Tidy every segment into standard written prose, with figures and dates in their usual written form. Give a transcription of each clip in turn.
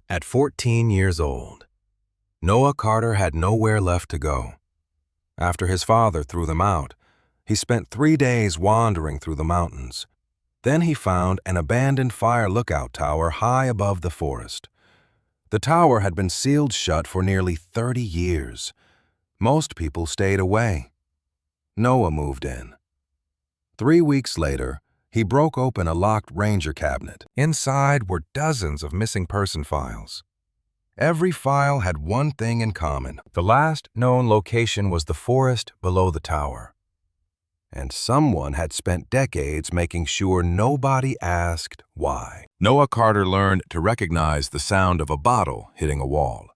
At 14 years old, Noah Carter had nowhere left to go. After his father threw them out, he spent 3 days wandering through the mountains. Then he found an abandoned fire lookout tower high above the forest. The tower had been sealed shut for nearly 30 years. Most people stayed away. Noah moved in. 3 weeks later, he broke open a locked ranger cabinet. Inside were dozens of missing person files. Every file had one thing in common. The last known location was the forest below the tower. And someone had spent decades making sure nobody asked why. Noah Carter learned to recognize the sound of a bottle hitting a wall.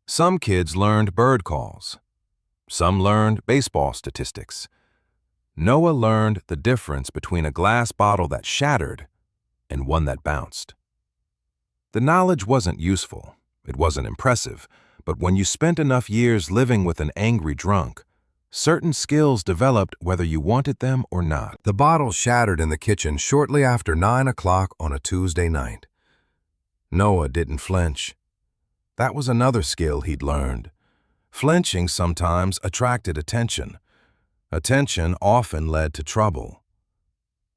Some kids learned bird calls. Some learned baseball statistics. Noah learned the difference between a glass bottle that shattered and one that bounced. The knowledge wasn't useful. It wasn't impressive, but when you spent enough years living with an angry drunk, certain skills developed whether you wanted them or not. The bottle shattered in the kitchen shortly after 9 o'clock on a Tuesday night. Noah didn't flinch. That was another skill he'd learned. Flinching sometimes attracted attention. Attention often led to trouble.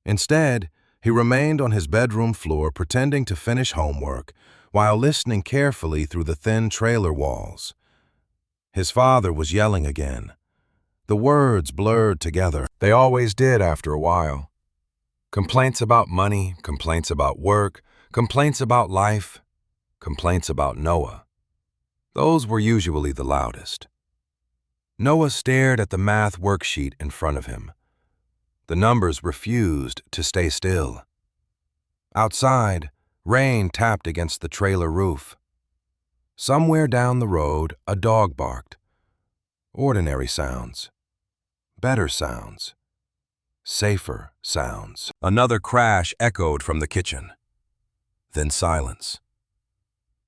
Instead, he remained on his bedroom floor pretending to finish homework while listening carefully through the thin trailer walls. His father was yelling again. The words blurred together. They always did after a while. Complaints about money, complaints about work, complaints about life, complaints about Noah. Those were usually the loudest. Noah stared at the math worksheet in front of him. The numbers refused to stay still. Outside, rain tapped against the trailer roof. Somewhere down the road, a dog barked. Ordinary sounds. Better sounds. Safer sounds. Another crash echoed from the kitchen. Then silence.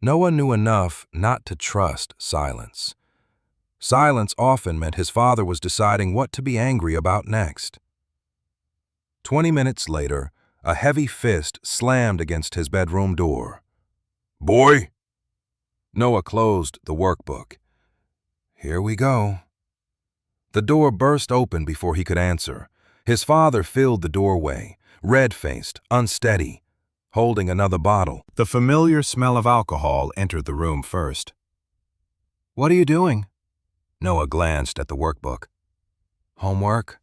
Noah knew enough not to trust silence. Silence often meant his father was deciding what to be angry about next. 20 minutes later, a heavy fist slammed against his bedroom door. "Boy!" Noah closed the workbook. "Here we go." The door burst open before he could answer. His father filled the doorway, red-faced, unsteady, holding another bottle. The familiar smell of alcohol entered the room first. "What are you doing?" Noah glanced at the workbook. "Homework?"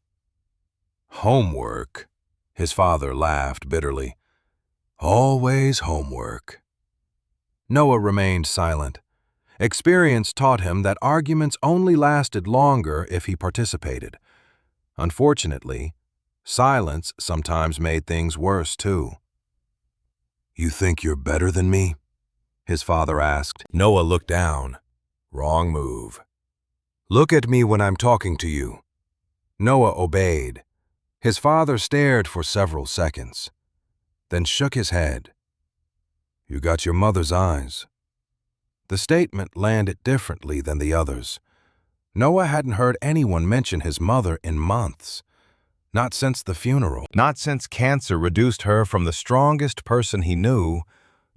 "Homework?" His father laughed bitterly. "Always homework." Noah remained silent. Experience taught him that arguments only lasted longer if he participated. Unfortunately, silence sometimes made things worse, too. "You think you're better than me?" his father asked. Noah looked down. Wrong move. "Look at me when I'm talking to you." Noah obeyed. His father stared for several seconds, then shook his head. "You got your mother's eyes." The statement landed differently than the others. Noah hadn't heard anyone mention his mother in months. Not since the funeral. Not since cancer reduced her from the strongest person he knew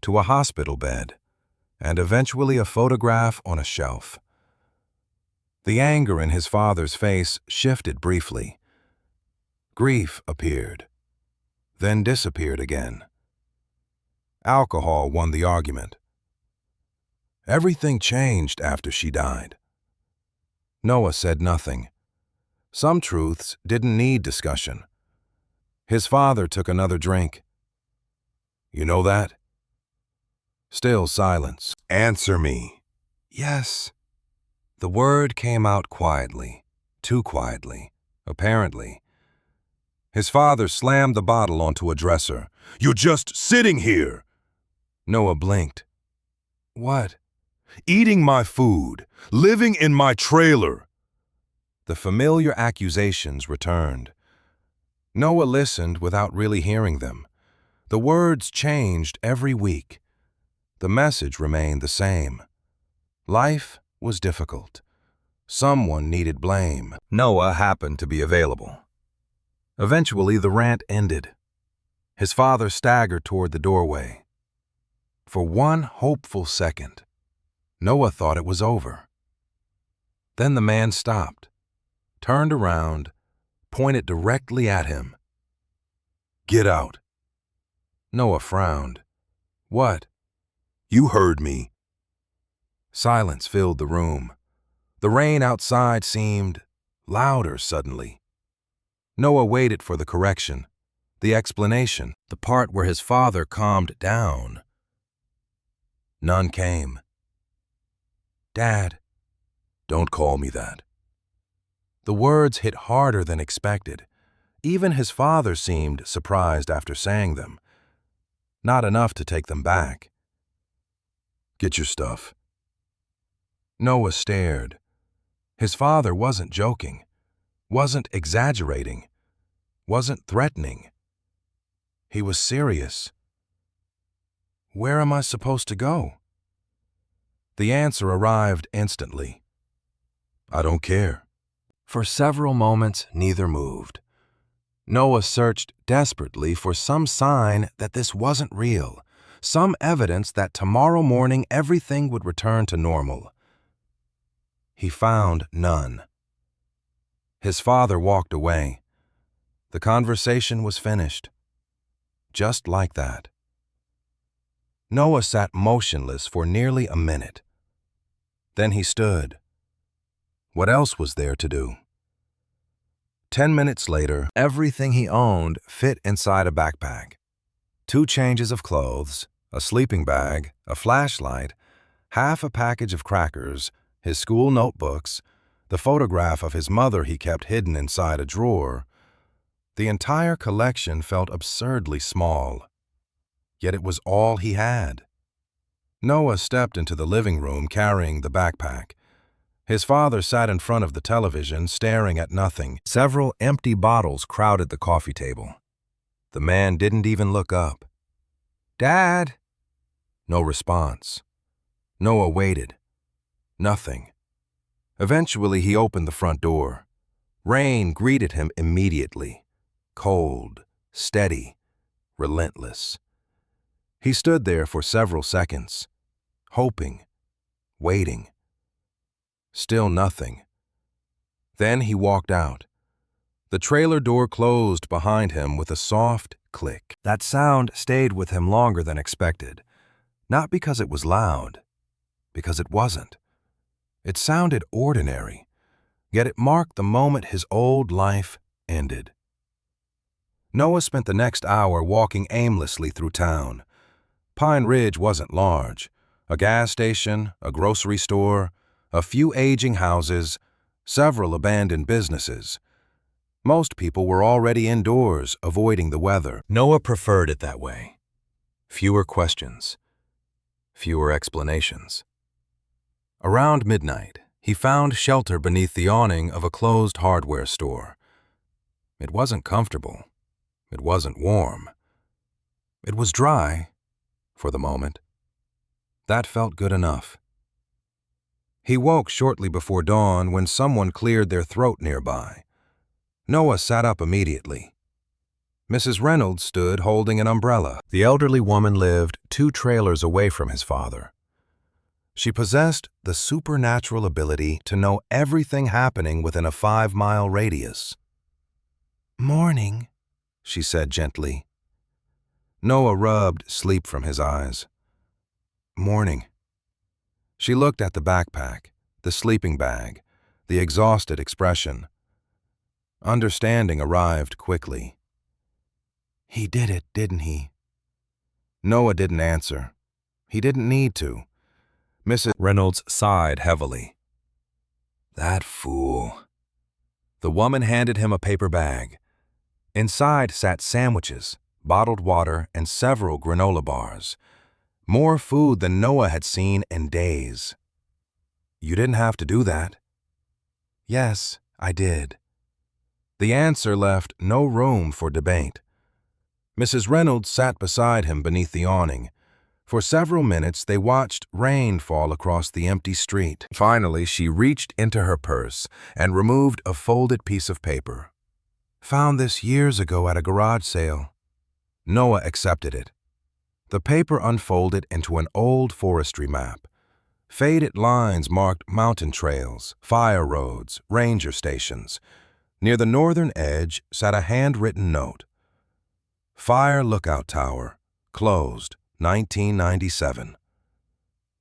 to a hospital bed, and eventually a photograph on a shelf. The anger in his father's face shifted briefly. Grief appeared, then disappeared again. Alcohol won the argument. Everything changed after she died. Noah said nothing. Some truths didn't need discussion. His father took another drink. "You know that?" Still silence. "Answer me." "Yes." The word came out quietly, too quietly, apparently. His father slammed the bottle onto a dresser. "You're just sitting here." Noah blinked. "What?" "Eating my food, living in my trailer." The familiar accusations returned. Noah listened without really hearing them. The words changed every week. The message remained the same. Life was difficult. Someone needed blame. Noah happened to be available. Eventually, the rant ended. His father staggered toward the doorway. For one hopeful second, Noah thought it was over. Then the man stopped, turned around, pointed directly at him. "Get out." Noah frowned. "What?" "You heard me." Silence filled the room. The rain outside seemed louder suddenly. Noah waited for the correction, the explanation, the part where his father calmed down. None came. "Dad." "Don't call me that." The words hit harder than expected. Even his father seemed surprised after saying them. Not enough to take them back. "Get your stuff." Noah stared. His father wasn't joking, wasn't exaggerating, wasn't threatening. He was serious. "Where am I supposed to go?" The answer arrived instantly. "I don't care." For several moments, neither moved. Noah searched desperately for some sign that this wasn't real, some evidence that tomorrow morning everything would return to normal. He found none. His father walked away. The conversation was finished. Just like that. Noah sat motionless for nearly a minute. Then he stood. What else was there to do? 10 minutes later, everything he owned fit inside a backpack. 2 changes of clothes, a sleeping bag, a flashlight, half a package of crackers, his school notebooks, the photograph of his mother he kept hidden inside a drawer. The entire collection felt absurdly small. Yet it was all he had. Noah stepped into the living room carrying the backpack. His father sat in front of the television, staring at nothing. Several empty bottles crowded the coffee table. The man didn't even look up. "Dad!" No response. Noah waited. Nothing. Eventually, he opened the front door. Rain greeted him immediately. Cold, steady, relentless. He stood there for several seconds, hoping, waiting. Still nothing. Then he walked out. The trailer door closed behind him with a soft click. That sound stayed with him longer than expected. Not because it was loud, because it wasn't. It sounded ordinary, yet it marked the moment his old life ended. Noah spent the next hour walking aimlessly through town. Pine Ridge wasn't large. A gas station, a grocery store, a few aging houses, several abandoned businesses. Most people were already indoors, avoiding the weather. Noah preferred it that way. Fewer questions, fewer explanations. Around midnight, he found shelter beneath the awning of a closed hardware store. It wasn't comfortable. It wasn't warm. It was dry, for the moment. That felt good enough. He woke shortly before dawn when someone cleared their throat nearby. Noah sat up immediately. Mrs. Reynolds stood holding an umbrella. The elderly woman lived 2 trailers away from his father. She possessed the supernatural ability to know everything happening within a 5-mile radius. "Morning," she said gently. Noah rubbed sleep from his eyes. "Morning." She looked at the backpack, the sleeping bag, the exhausted expression. Understanding arrived quickly. "He did it, didn't he?" Noah didn't answer. He didn't need to. Mrs. Reynolds sighed heavily. "That fool." The woman handed him a paper bag. Inside sat sandwiches, bottled water, and several granola bars. More food than Noah had seen in days. "You didn't have to do that." "Yes, I did." The answer left no room for debate. Mrs. Reynolds sat beside him beneath the awning. For several minutes, they watched rain fall across the empty street. Finally, she reached into her purse and removed a folded piece of paper. "Found this years ago at a garage sale." Noah accepted it. The paper unfolded into an old forestry map. Faded lines marked mountain trails, fire roads, ranger stations. Near the northern edge sat a handwritten note. Fire Lookout Tower, closed, 1997.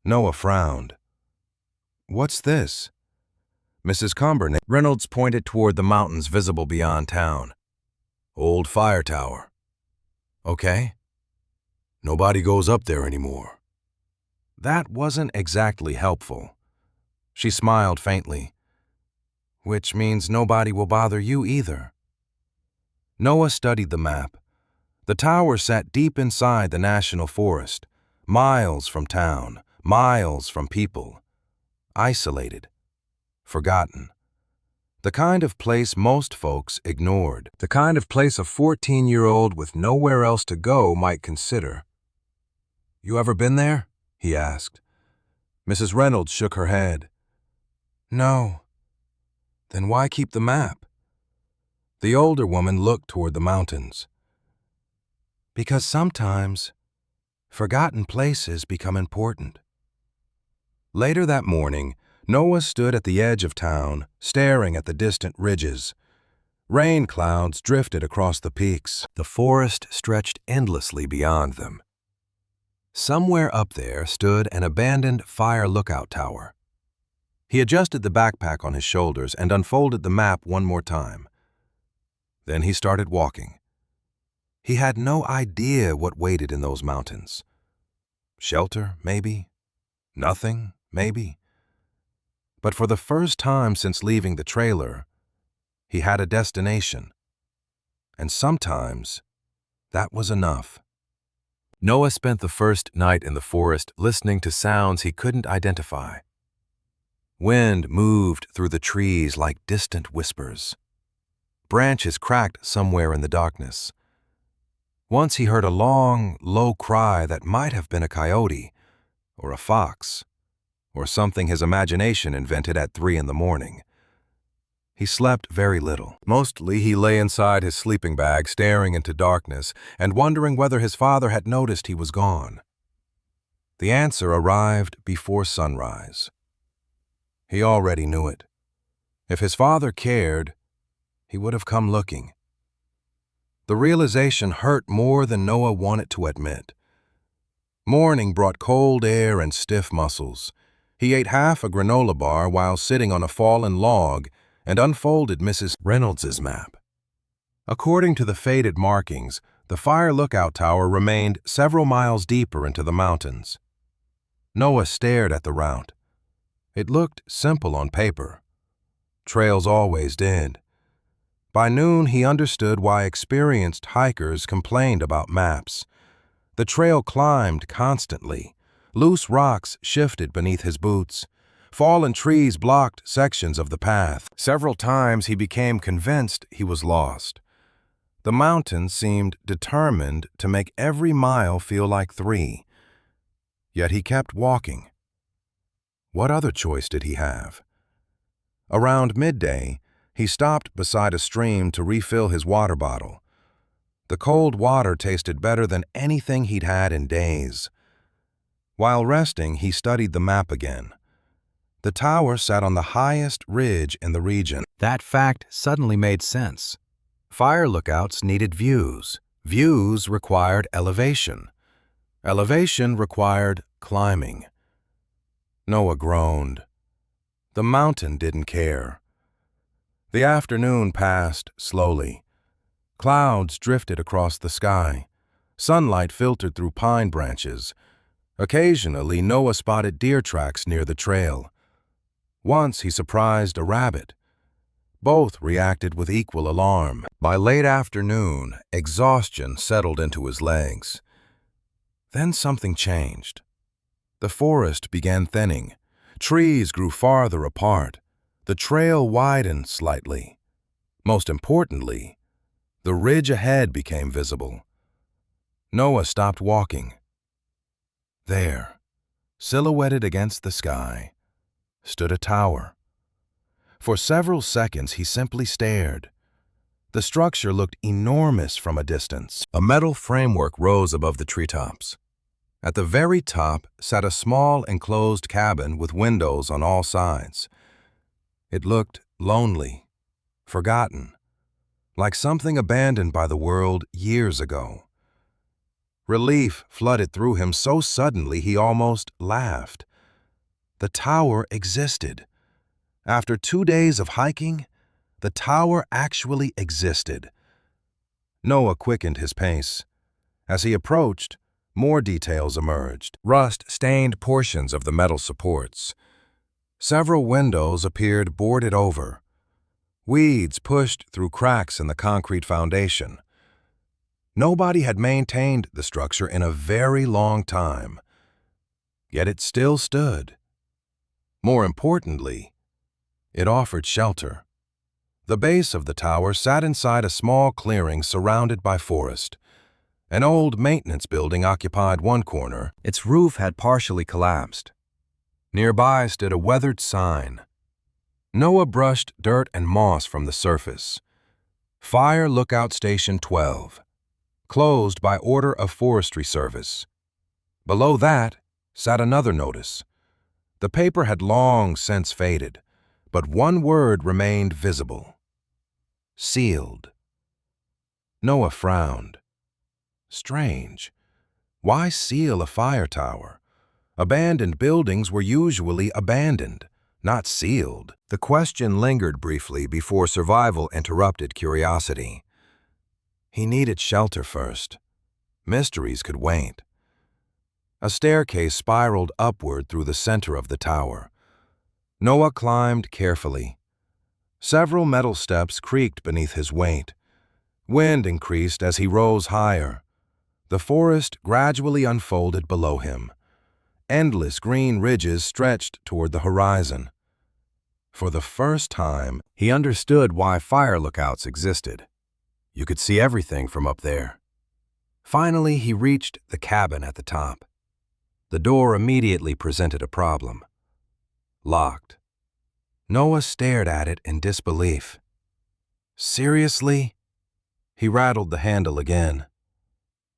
Noah frowned. "What's this?" Mrs. Cumbernauld. Reynolds pointed toward the mountains visible beyond town. "Old fire tower." "Okay." "Nobody goes up there anymore." That wasn't exactly helpful. She smiled faintly. "Which means nobody will bother you either." Noah studied the map. The tower sat deep inside the national forest, miles from town, miles from people. Isolated. Forgotten. The kind of place most folks ignored. The kind of place a 14-year-old with nowhere else to go might consider. "You ever been there?" he asked. Mrs. Reynolds shook her head. "No." "Then why keep the map?" The older woman looked toward the mountains. "Because sometimes forgotten places become important." Later that morning, Noah stood at the edge of town, staring at the distant ridges. Rain clouds drifted across the peaks. The forest stretched endlessly beyond them. Somewhere up there stood an abandoned fire lookout tower. He adjusted the backpack on his shoulders and unfolded the map one more time. Then he started walking. He had no idea what waited in those mountains. Shelter, maybe. Nothing, maybe. But for the first time since leaving the trailer, he had a destination. And sometimes that was enough. Noah spent the first night in the forest listening to sounds he couldn't identify. Wind moved through the trees like distant whispers. Branches cracked somewhere in the darkness. Once he heard a long, low cry that might have been a coyote, or a fox, or something his imagination invented at 3 in the morning. He slept very little. Mostly he lay inside his sleeping bag staring into darkness and wondering whether his father had noticed he was gone. The answer arrived before sunrise. He already knew it. If his father cared, he would have come looking. The realization hurt more than Noah wanted to admit. Morning brought cold air and stiff muscles. He ate half a granola bar while sitting on a fallen log and unfolded Mrs. Reynolds's map. According to the faded markings, the fire lookout tower remained several miles deeper into the mountains. Noah stared at the route. It looked simple on paper. Trails always did. By noon, he understood why experienced hikers complained about maps. The trail climbed constantly. Loose rocks shifted beneath his boots. Fallen trees blocked sections of the path. Several times he became convinced he was lost. The mountains seemed determined to make every mile feel like 3. Yet he kept walking. What other choice did he have? Around midday, he stopped beside a stream to refill his water bottle. The cold water tasted better than anything he'd had in days. While resting, he studied the map again. The tower sat on the highest ridge in the region. That fact suddenly made sense. Fire lookouts needed views. Views required elevation. Elevation required climbing. Noah groaned. The mountain didn't care. The afternoon passed slowly. Clouds drifted across the sky. Sunlight filtered through pine branches. Occasionally, Noah spotted deer tracks near the trail. Once he surprised a rabbit. Both reacted with equal alarm. By late afternoon, exhaustion settled into his legs. Then something changed. The forest began thinning. Trees grew farther apart. The trail widened slightly. Most importantly, the ridge ahead became visible. Noah stopped walking. There, silhouetted against the sky, stood a tower. For several seconds he simply stared. The structure looked enormous from a distance. A metal framework rose above the treetops. At the very top sat a small enclosed cabin with windows on all sides. It looked lonely, forgotten, like something abandoned by the world years ago. Relief flooded through him so suddenly he almost laughed. The tower existed. After 2 days of hiking, the tower actually existed. Noah quickened his pace. As he approached, more details emerged. Rust-stained portions of the metal supports. Several windows appeared boarded over. Weeds pushed through cracks in the concrete foundation. Nobody had maintained the structure in a very long time. Yet it still stood. More importantly, it offered shelter. The base of the tower sat inside a small clearing surrounded by forest. An old maintenance building occupied one corner. Its roof had partially collapsed. Nearby stood a weathered sign. Noah brushed dirt and moss from the surface. Fire Lookout Station 12. Closed by order of Forestry Service. Below that sat another notice. The paper had long since faded, but one word remained visible. Sealed. Noah frowned. Strange. Why seal a fire tower? Abandoned buildings were usually abandoned, not sealed. The question lingered briefly before survival interrupted curiosity. He needed shelter first. Mysteries could wait. A staircase spiraled upward through the center of the tower. Noah climbed carefully. Several metal steps creaked beneath his weight. Wind increased as he rose higher. The forest gradually unfolded below him. Endless green ridges stretched toward the horizon. For the first time, he understood why fire lookouts existed. You could see everything from up there. Finally, he reached the cabin at the top. The door immediately presented a problem. Locked. Noah stared at it in disbelief. Seriously? He rattled the handle again.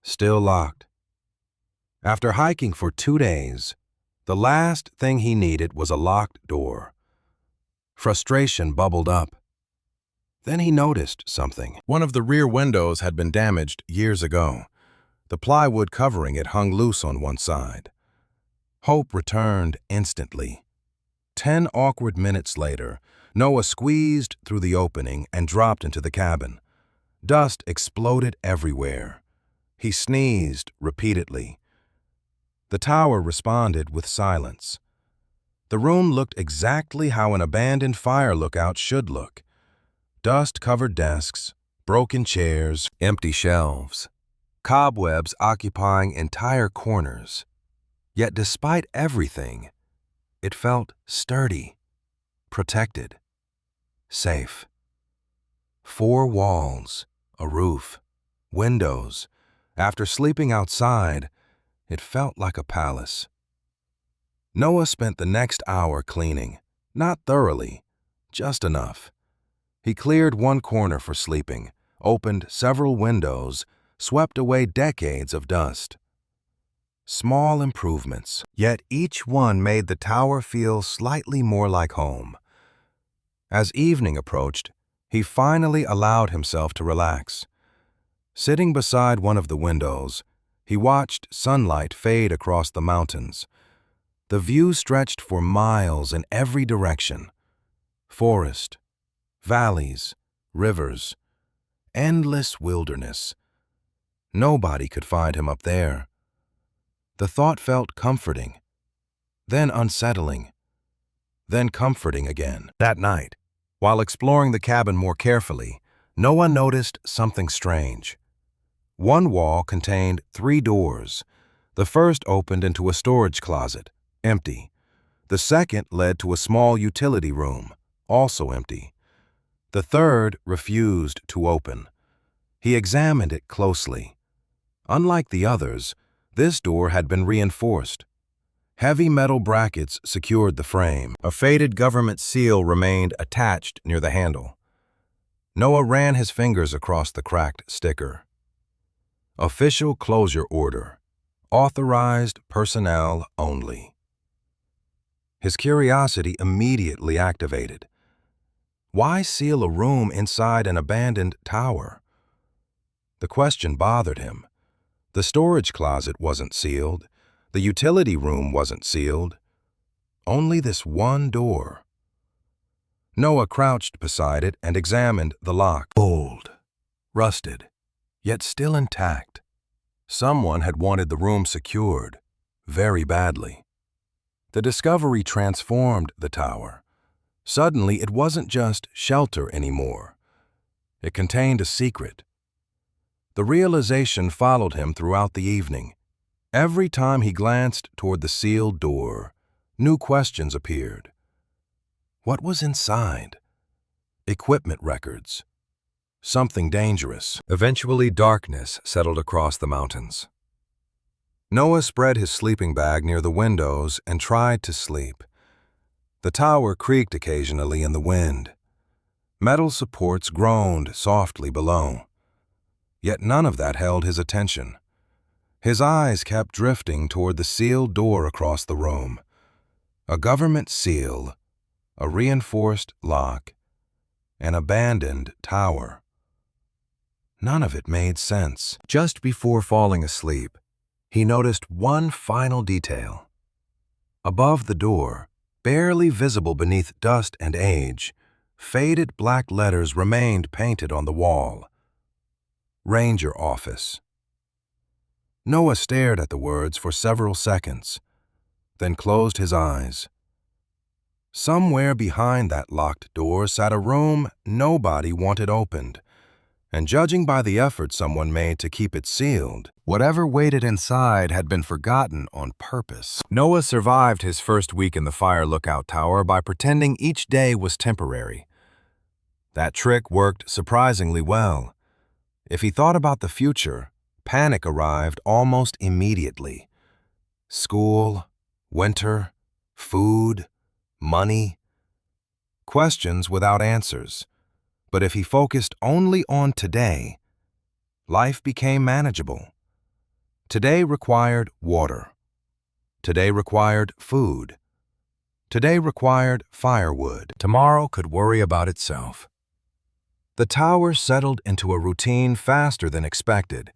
Still locked. After hiking for 2 days, the last thing he needed was a locked door. Frustration bubbled up. Then he noticed something. One of the rear windows had been damaged years ago. The plywood covering it hung loose on one side. Hope returned instantly. 10 awkward minutes later, Noah squeezed through the opening and dropped into the cabin. Dust exploded everywhere. He sneezed repeatedly. The tower responded with silence. The room looked exactly how an abandoned fire lookout should look. Dust-covered desks, broken chairs, empty shelves, cobwebs occupying entire corners. Yet despite everything, it felt sturdy, protected, safe. 4 walls, a roof, windows. After sleeping outside, it felt like a palace. Noah spent the next hour cleaning, not thoroughly, just enough. He cleared one corner for sleeping, opened several windows, swept away decades of dust. Small improvements, yet each one made the tower feel slightly more like home. As evening approached, he finally allowed himself to relax. Sitting beside one of the windows, he watched sunlight fade across the mountains. The view stretched for miles in every direction. Forest, valleys, rivers, endless wilderness. Nobody could find him up there. The thought felt comforting, then unsettling, then comforting again. That night, while exploring the cabin more carefully, Noah noticed something strange. One wall contained 3 doors. The first opened into a storage closet, empty. The second led to a small utility room, also empty. The third refused to open. He examined it closely. Unlike the others, this door had been reinforced. Heavy metal brackets secured the frame. A faded government seal remained attached near the handle. Noah ran his fingers across the cracked sticker. Official closure order. Authorized personnel only. His curiosity immediately activated. Why seal a room inside an abandoned tower? The question bothered him. The storage closet wasn't sealed. The utility room wasn't sealed. Only this one door. Noah crouched beside it and examined the lock. Old, rusted, yet still intact. Someone had wanted the room secured, very badly. The discovery transformed the tower. Suddenly, it wasn't just shelter anymore. It contained a secret. The realization followed him throughout the evening. Every time he glanced toward the sealed door, new questions appeared. What was inside? Equipment records. Something dangerous. Eventually, darkness settled across the mountains. Noah spread his sleeping bag near the windows and tried to sleep. The tower creaked occasionally in the wind. Metal supports groaned softly below. Yet none of that held his attention. His eyes kept drifting toward the sealed door across the room. A government seal, a reinforced lock, an abandoned tower. None of it made sense. Just before falling asleep, he noticed one final detail. Above the door, barely visible beneath dust and age, faded black letters remained painted on the wall. Ranger Office. Noah stared at the words for several seconds, then closed his eyes. Somewhere behind that locked door sat a room nobody wanted opened, and judging by the effort someone made to keep it sealed, whatever waited inside had been forgotten on purpose. Noah survived his first week in the fire lookout tower by pretending each day was temporary. That trick worked surprisingly well. If he thought about the future, panic arrived almost immediately. School, winter, food, money. Questions without answers. But if he focused only on today, life became manageable. Today required water. Today required food. Today required firewood. Tomorrow could worry about itself. The tower settled into a routine faster than expected.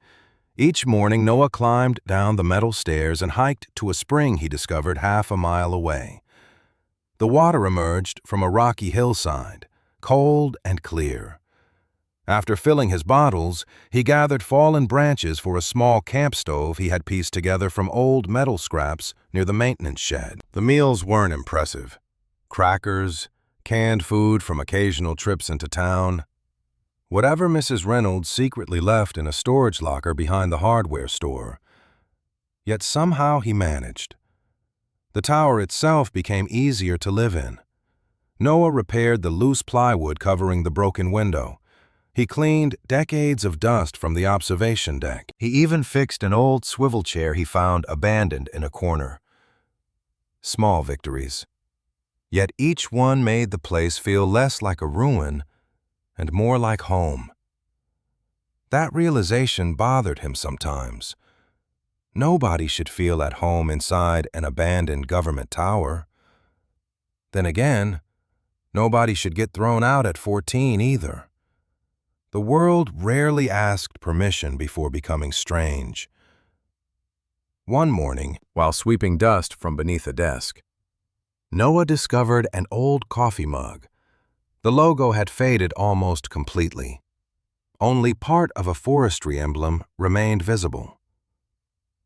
Each morning, Noah climbed down the metal stairs and hiked to a spring he discovered half a mile away. The water emerged from a rocky hillside, cold and clear. After filling his bottles, he gathered fallen branches for a small camp stove he had pieced together from old metal scraps near the maintenance shed. The meals weren't impressive. Crackers, canned food from occasional trips into town. Whatever Mrs. Reynolds secretly left in a storage locker behind the hardware store. Yet somehow he managed. The tower itself became easier to live in. Noah repaired the loose plywood covering the broken window. He cleaned decades of dust from the observation deck. He even fixed an old swivel chair he found abandoned in a corner. Small victories. Yet each one made the place feel less like a ruin and more like home. That realization bothered him sometimes. Nobody should feel at home inside an abandoned government tower. Then again, nobody should get thrown out at 14 either. The world rarely asked permission before becoming strange. One morning, while sweeping dust from beneath a desk, Noah discovered an old coffee mug. The logo had faded almost completely. Only part of a forestry emblem remained visible.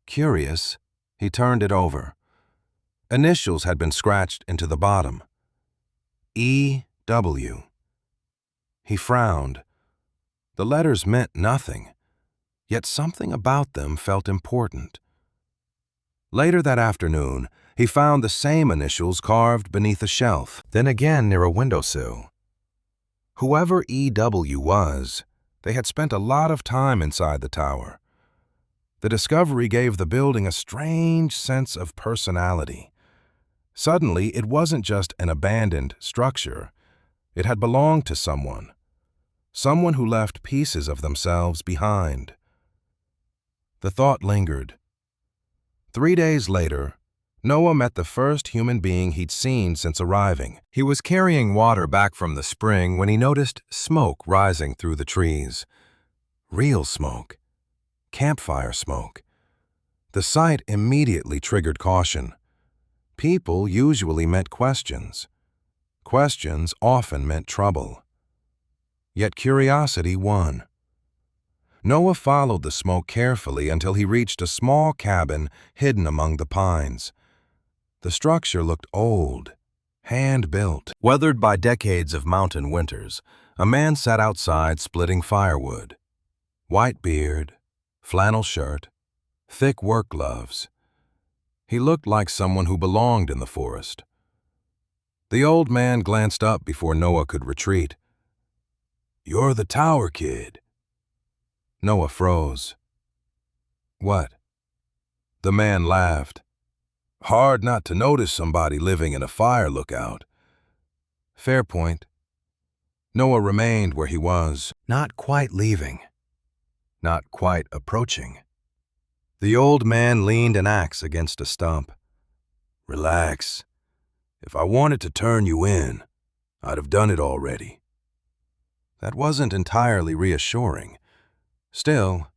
Curious, he turned it over. Initials had been scratched into the bottom. E.W. He frowned. The letters meant nothing, yet something about them felt important. Later that afternoon, he found the same initials carved beneath a shelf, then again near a windowsill. Whoever E.W. was, they had spent a lot of time inside the tower. The discovery gave the building a strange sense of personality. Suddenly, it wasn't just an abandoned structure. It had belonged to someone. Someone who left pieces of themselves behind. The thought lingered. 3 days later, Noah met the first human being he'd seen since arriving. He was carrying water back from the spring when he noticed smoke rising through the trees. Real smoke. Campfire smoke. The sight immediately triggered caution. People usually meant questions. Questions often meant trouble. Yet curiosity won. Noah followed the smoke carefully until he reached a small cabin hidden among the pines. The structure looked old, hand-built. Weathered by decades of mountain winters, a man sat outside splitting firewood. White beard, flannel shirt, thick work gloves. He looked like someone who belonged in the forest. The old man glanced up before Noah could retreat. "You're the tower kid." Noah froze. "What?" The man laughed. "Hard not to notice somebody living in a fire lookout." Fair point. Noah remained where he was, not quite leaving, not quite approaching. The old man leaned an axe against a stump. "Relax. If I wanted to turn you in, I'd have done it already." That wasn't entirely reassuring. Still,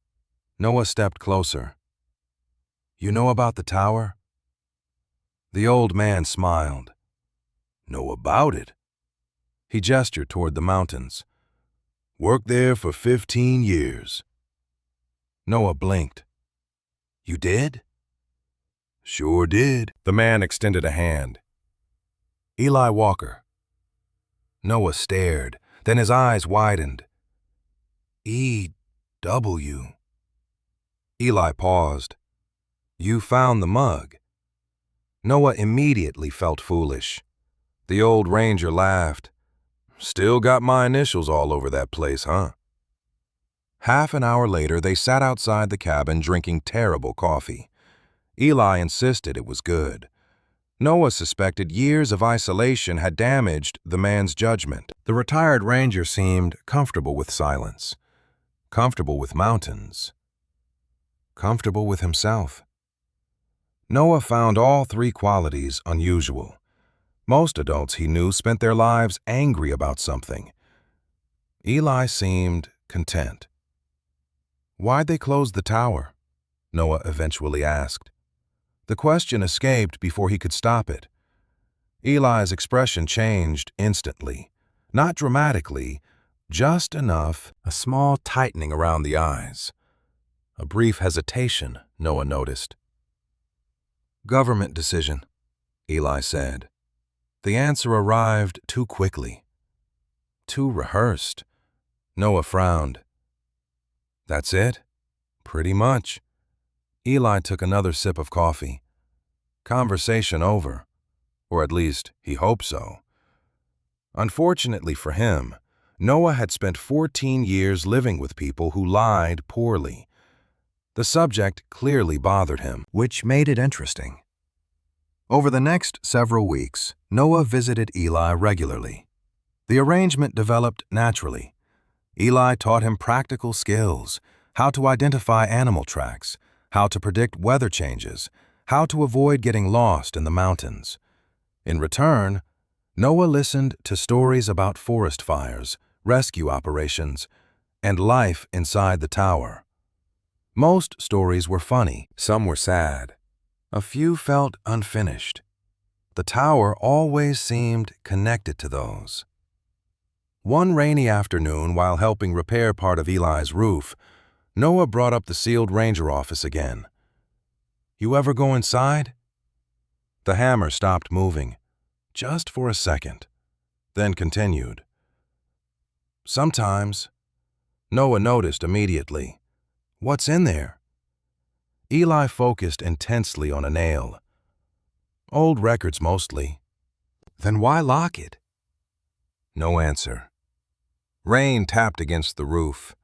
Noah stepped closer. "You know about the tower?" The old man smiled. "Know about it?" He gestured toward the mountains. "Worked there for 15 years. Noah blinked. "You did?" "Sure did." The man extended a hand. "Eli Walker." Noah stared, then his eyes widened. "E.W." Eli paused. "You found the mug." Noah immediately felt foolish. The old ranger laughed. "Still got my initials all over that place, huh?" Half an hour later, they sat outside the cabin drinking terrible coffee. Eli insisted it was good. Noah suspected years of isolation had damaged the man's judgment. The retired ranger seemed comfortable with silence, comfortable with mountains, comfortable with himself. Noah found all three qualities unusual. Most adults he knew spent their lives angry about something. Eli seemed content. "Why'd they close the tower?" Noah eventually asked. The question escaped before he could stop it. Eli's expression changed instantly. Not dramatically, just enough, a small tightening around the eyes. A brief hesitation, Noah noticed. "Government decision," Eli said. The answer arrived too quickly. Too rehearsed. Noah frowned. "That's it?" "Pretty much." Eli took another sip of coffee. Conversation over. Or at least, he hoped so. Unfortunately for him, Noah had spent 14 years living with people who lied poorly. The subject clearly bothered him, which made it interesting. Over the next several weeks, Noah visited Eli regularly. The arrangement developed naturally. Eli taught him practical skills, how to identify animal tracks, how to predict weather changes, how to avoid getting lost in the mountains. In return, Noah listened to stories about forest fires, rescue operations, and life inside the tower. Most stories were funny, some were sad. A few felt unfinished. The tower always seemed connected to those. One rainy afternoon, while helping repair part of Eli's roof, Noah brought up the sealed ranger office again. "You ever go inside?" The hammer stopped moving, just for a second, then continued. "Sometimes." Noah noticed immediately. "What's in there?" Eli focused intensely on a nail. "Old records mostly." "Then why lock it?" No answer. Rain tapped against the roof.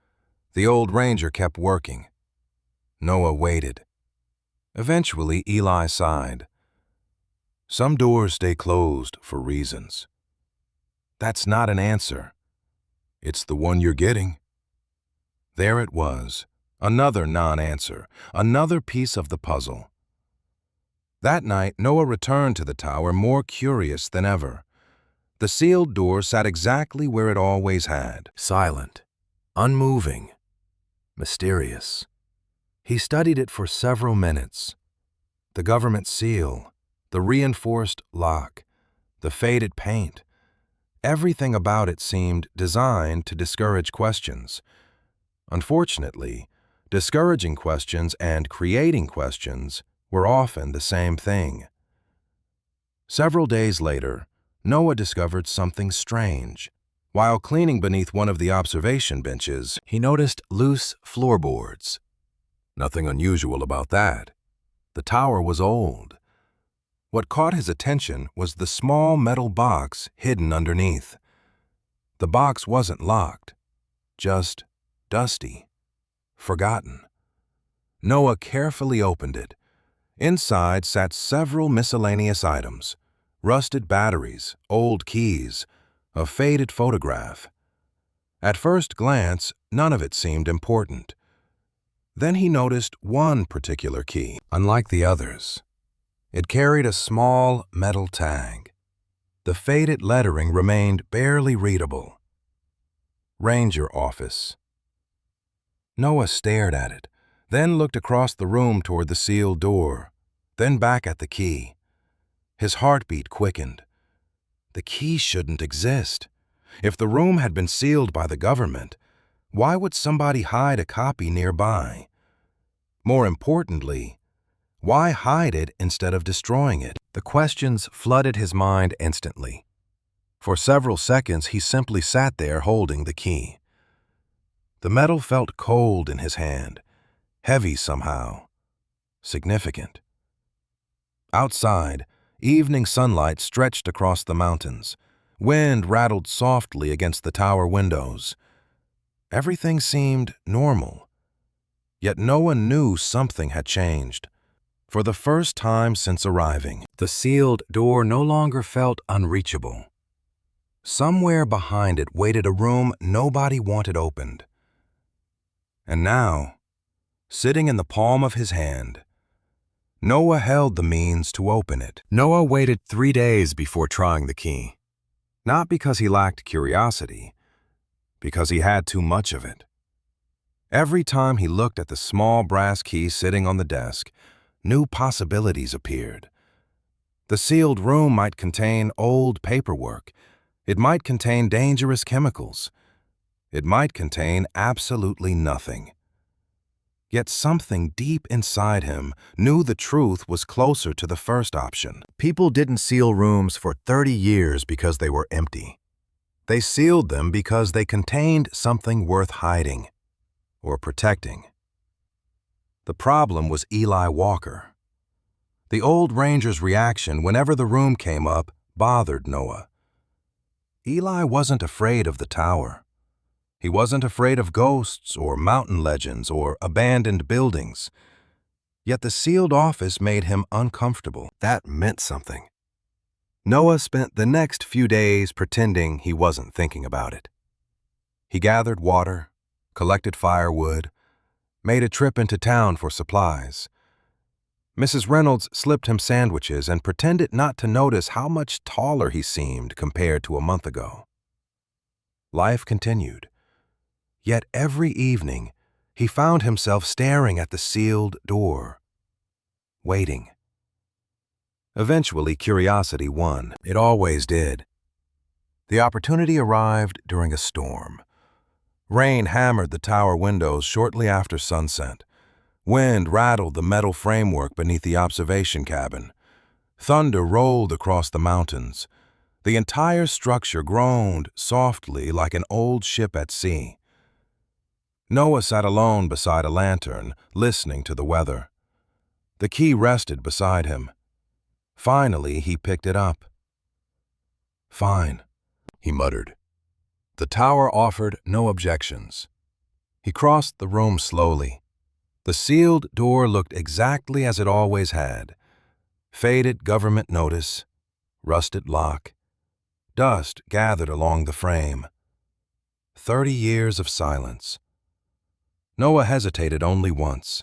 The old ranger kept working. Noah waited. Eventually, Eli sighed. "Some doors stay closed for reasons." "That's not an answer." "It's the one you're getting." There it was, another non-answer, another piece of the puzzle. That night, Noah returned to the tower more curious than ever. The sealed door sat exactly where it always had, silent, unmoving, mysterious. He studied it for several minutes. The government seal, the reinforced lock, the faded paint. Everything about it seemed designed to discourage questions. Unfortunately, discouraging questions and creating questions were often the same thing. Several days later, Noah discovered something strange. While cleaning beneath one of the observation benches, he noticed loose floorboards. Nothing unusual about that. The tower was old. What caught his attention was the small metal box hidden underneath. The box wasn't locked, just dusty, forgotten. Noah carefully opened it. Inside sat several miscellaneous items: rusted batteries, old keys, a faded photograph. At first glance, none of it seemed important. Then he noticed one particular key, unlike the others. It carried a small metal tag. The faded lettering remained barely readable. Ranger Office. Noah stared at it, then looked across the room toward the sealed door, then back at the key. His heartbeat quickened. The key shouldn't exist. If the room had been sealed by the government, why would somebody hide a copy nearby? More importantly, why hide it instead of destroying it? The questions flooded his mind instantly. For several seconds, he simply sat there holding the key. The metal felt cold in his hand, heavy somehow, significant. Outside, evening sunlight stretched across the mountains. Wind rattled softly against the tower windows. Everything seemed normal. Yet Noah knew something had changed. For the first time since arriving, the sealed door no longer felt unreachable. Somewhere behind it waited a room nobody wanted opened. And now, sitting in the palm of his hand, Noah held the means to open it. Noah waited 3 days before trying the key. Not because he lacked curiosity, because he had too much of it. Every time he looked at the small brass key sitting on the desk, new possibilities appeared. The sealed room might contain old paperwork. It might contain dangerous chemicals. It might contain absolutely nothing. Yet something deep inside him knew the truth was closer to the first option. People didn't seal rooms for 30 years because they were empty. They sealed them because they contained something worth hiding or protecting. The problem was Eli Walker. The old ranger's reaction whenever the room came up bothered Noah. Eli wasn't afraid of the tower. He wasn't afraid of ghosts or mountain legends or abandoned buildings. Yet the sealed office made him uncomfortable. That meant something. Noah spent the next few days pretending he wasn't thinking about it. He gathered water, collected firewood, made a trip into town for supplies. Mrs. Reynolds slipped him sandwiches and pretended not to notice how much taller he seemed compared to a month ago. Life continued. Yet every evening, he found himself staring at the sealed door, waiting. Eventually, curiosity won. It always did. The opportunity arrived during a storm. Rain hammered the tower windows shortly after sunset. Wind rattled the metal framework beneath the observation cabin. Thunder rolled across the mountains. The entire structure groaned softly like an old ship at sea. Noah sat alone beside a lantern, listening to the weather. The key rested beside him. Finally, he picked it up. "Fine," he muttered. The tower offered no objections. He crossed the room slowly. The sealed door looked exactly as it always had. Faded government notice, rusted lock, dust gathered along the frame. 30 years of silence. Noah hesitated only once,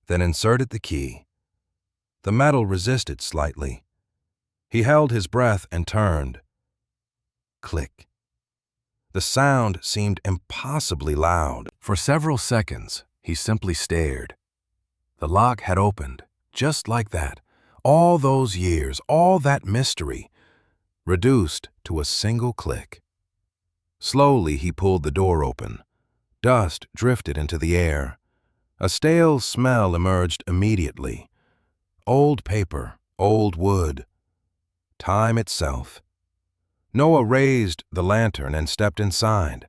then inserted the key. The metal resisted slightly. He held his breath and turned. Click. The sound seemed impossibly loud. For several seconds, he simply stared. The lock had opened, just like that. All those years, all that mystery, reduced to a single click. Slowly, he pulled the door open. Dust drifted into the air. A stale smell emerged immediately. Old paper, old wood, time itself. Noah raised the lantern and stepped inside.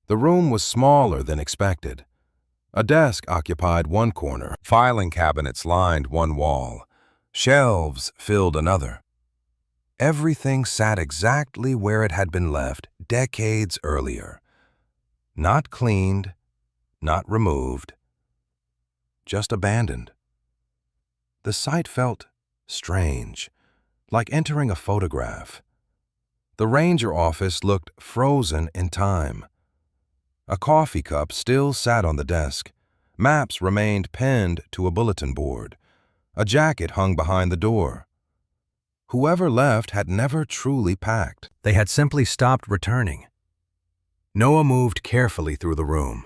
The room was smaller than expected. A desk occupied one corner. Filing cabinets lined one wall. Shelves filled another. Everything sat exactly where it had been left decades earlier. Not cleaned, not removed, just abandoned. The sight felt strange, like entering a photograph. The ranger office looked frozen in time. A coffee cup still sat on the desk. Maps remained pinned to a bulletin board. A jacket hung behind the door. Whoever left had never truly packed. They had simply stopped returning. Noah moved carefully through the room.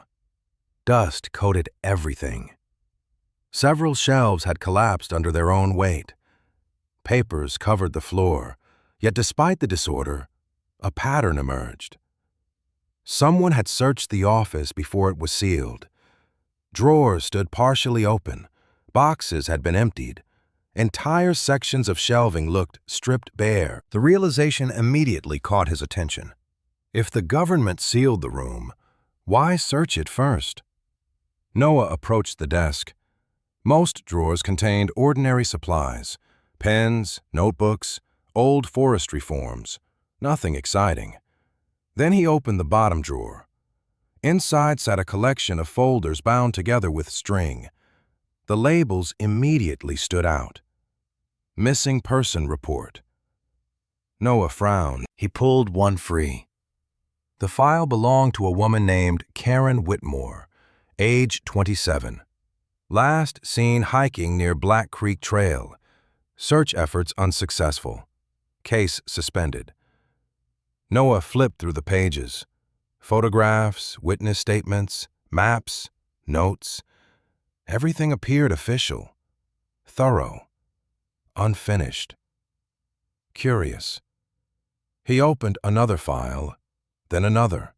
Dust coated everything. Several shelves had collapsed under their own weight. Papers covered the floor, yet despite the disorder, a pattern emerged. Someone had searched the office before it was sealed. Drawers stood partially open. Boxes had been emptied. Entire sections of shelving looked stripped bare. The realization immediately caught his attention. If the government sealed the room, why search it first? Noah approached the desk. Most drawers contained ordinary supplies, pens, notebooks, old forestry forms, nothing exciting. Then he opened the bottom drawer. Inside sat a collection of folders bound together with string. The labels immediately stood out. Missing person report. Noah frowned. He pulled one free. The file belonged to a woman named Karen Whitmore, age 27. Last seen hiking near Black Creek Trail. Search efforts unsuccessful. Case suspended. Noah flipped through the pages. Photographs, witness statements, maps, notes. Everything appeared official, thorough, unfinished. Curious. He opened another file, then another.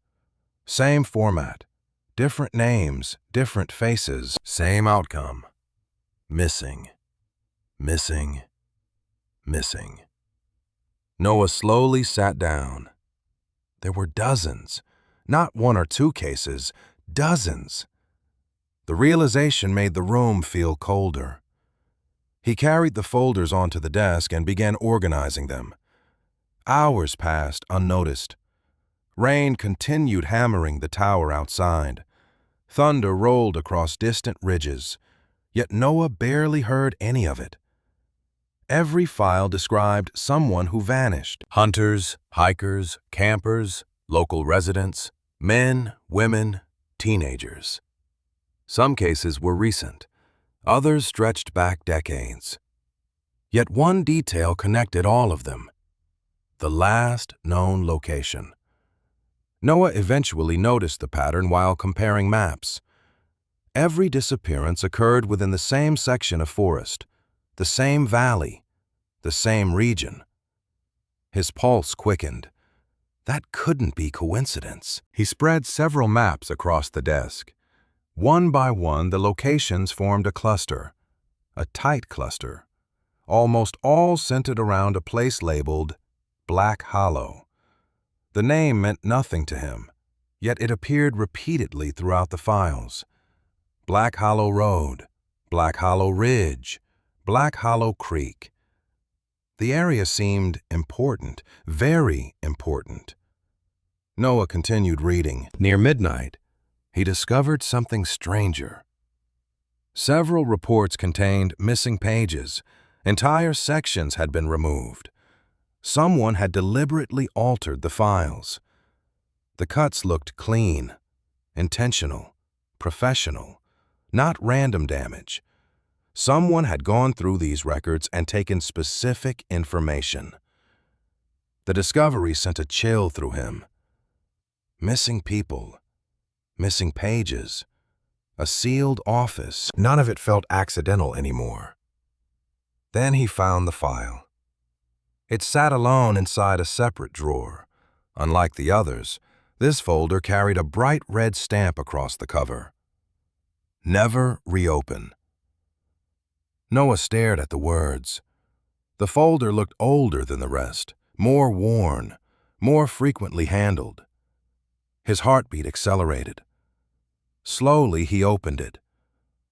Same format, different names, different faces, same outcome. Missing, missing, missing. Noah slowly sat down. There were dozens, not one or two cases, dozens. The realization made the room feel colder. He carried the folders onto the desk and began organizing them. Hours passed unnoticed. Rain continued hammering the tower outside. Thunder rolled across distant ridges, yet Noah barely heard any of it. Every file described someone who vanished. Hunters, hikers, campers, local residents, men, women, teenagers. Some cases were recent. Others stretched back decades. Yet one detail connected all of them: the last known location. Noah eventually noticed the pattern while comparing maps. Every disappearance occurred within the same section of forest, the same valley, the same region. His pulse quickened. That couldn't be coincidence. He spread several maps across the desk. One by one, the locations formed a cluster, a tight cluster, almost all centered around a place labeled Black Hollow. The name meant nothing to him, yet it appeared repeatedly throughout the files. Black Hollow Road, Black Hollow Ridge, Black Hollow Creek. The area seemed important, very important. Noah continued reading. Near midnight, he discovered something stranger. Several reports contained missing pages. Entire sections had been removed. Someone had deliberately altered the files. The cuts looked clean, intentional, professional, not random damage. Someone had gone through these records and taken specific information. The discovery sent a chill through him. Missing people, missing pages, a sealed office. None of it felt accidental anymore. Then he found the file. It sat alone inside a separate drawer. Unlike the others, this folder carried a bright red stamp across the cover. Never reopen. Noah stared at the words. The folder looked older than the rest, more worn, more frequently handled. His heartbeat accelerated. Slowly, he opened it.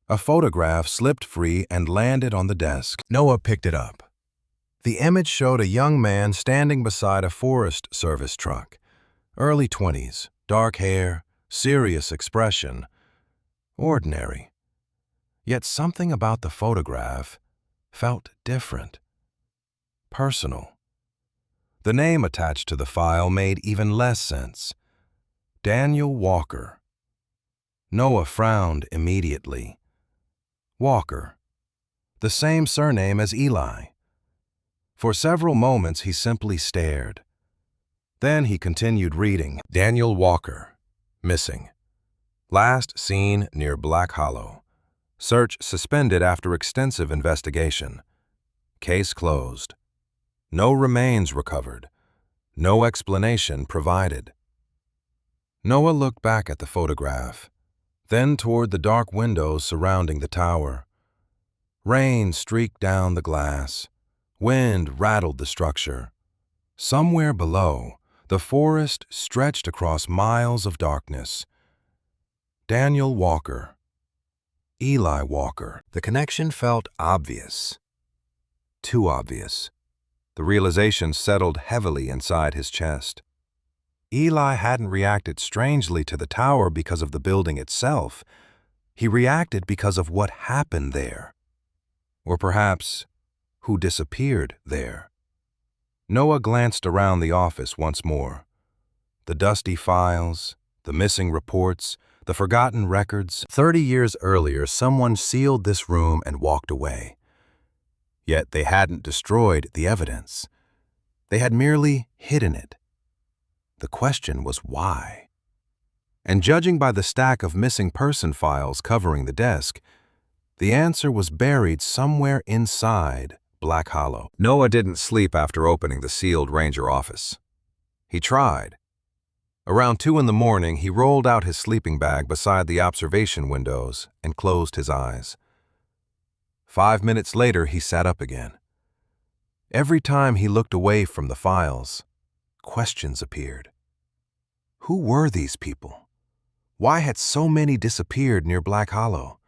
A photograph slipped free and landed on the desk. Noah picked it up. The image showed a young man standing beside a Forest Service truck. Early 20s, dark hair, serious expression. Ordinary. Yet something about the photograph felt different. Personal. The name attached to the file made even less sense. Daniel Walker. Noah frowned immediately. Walker. The same surname as Eli. For several moments he simply stared. Then he continued reading. Daniel Walker. Missing. Last seen near Black Hollow. Search suspended after extensive investigation. Case closed. No remains recovered. No explanation provided. Noah looked back at the photograph, then toward the dark windows surrounding the tower. Rain streaked down the glass. Wind rattled the structure. Somewhere below, the forest stretched across miles of darkness. Daniel Walker. Eli Walker. The connection felt obvious. Too obvious. The realization settled heavily inside his chest. Eli hadn't reacted strangely to the tower because of the building itself. He reacted because of what happened there. Or perhaps, who disappeared there. Noah glanced around the office once more. The dusty files, the missing reports, the forgotten records. 30 years earlier, someone sealed this room and walked away. Yet they hadn't destroyed the evidence. They had merely hidden it. The question was why? And judging by the stack of missing person files covering the desk, the answer was buried somewhere inside Black Hollow. Noah didn't sleep after opening the sealed ranger office. He tried. Around 2 a.m, he rolled out his sleeping bag beside the observation windows and closed his eyes. 5 minutes later, he sat up again. Every time he looked away from the files, questions appeared. Who were these people? Why had so many disappeared near Black Hollow?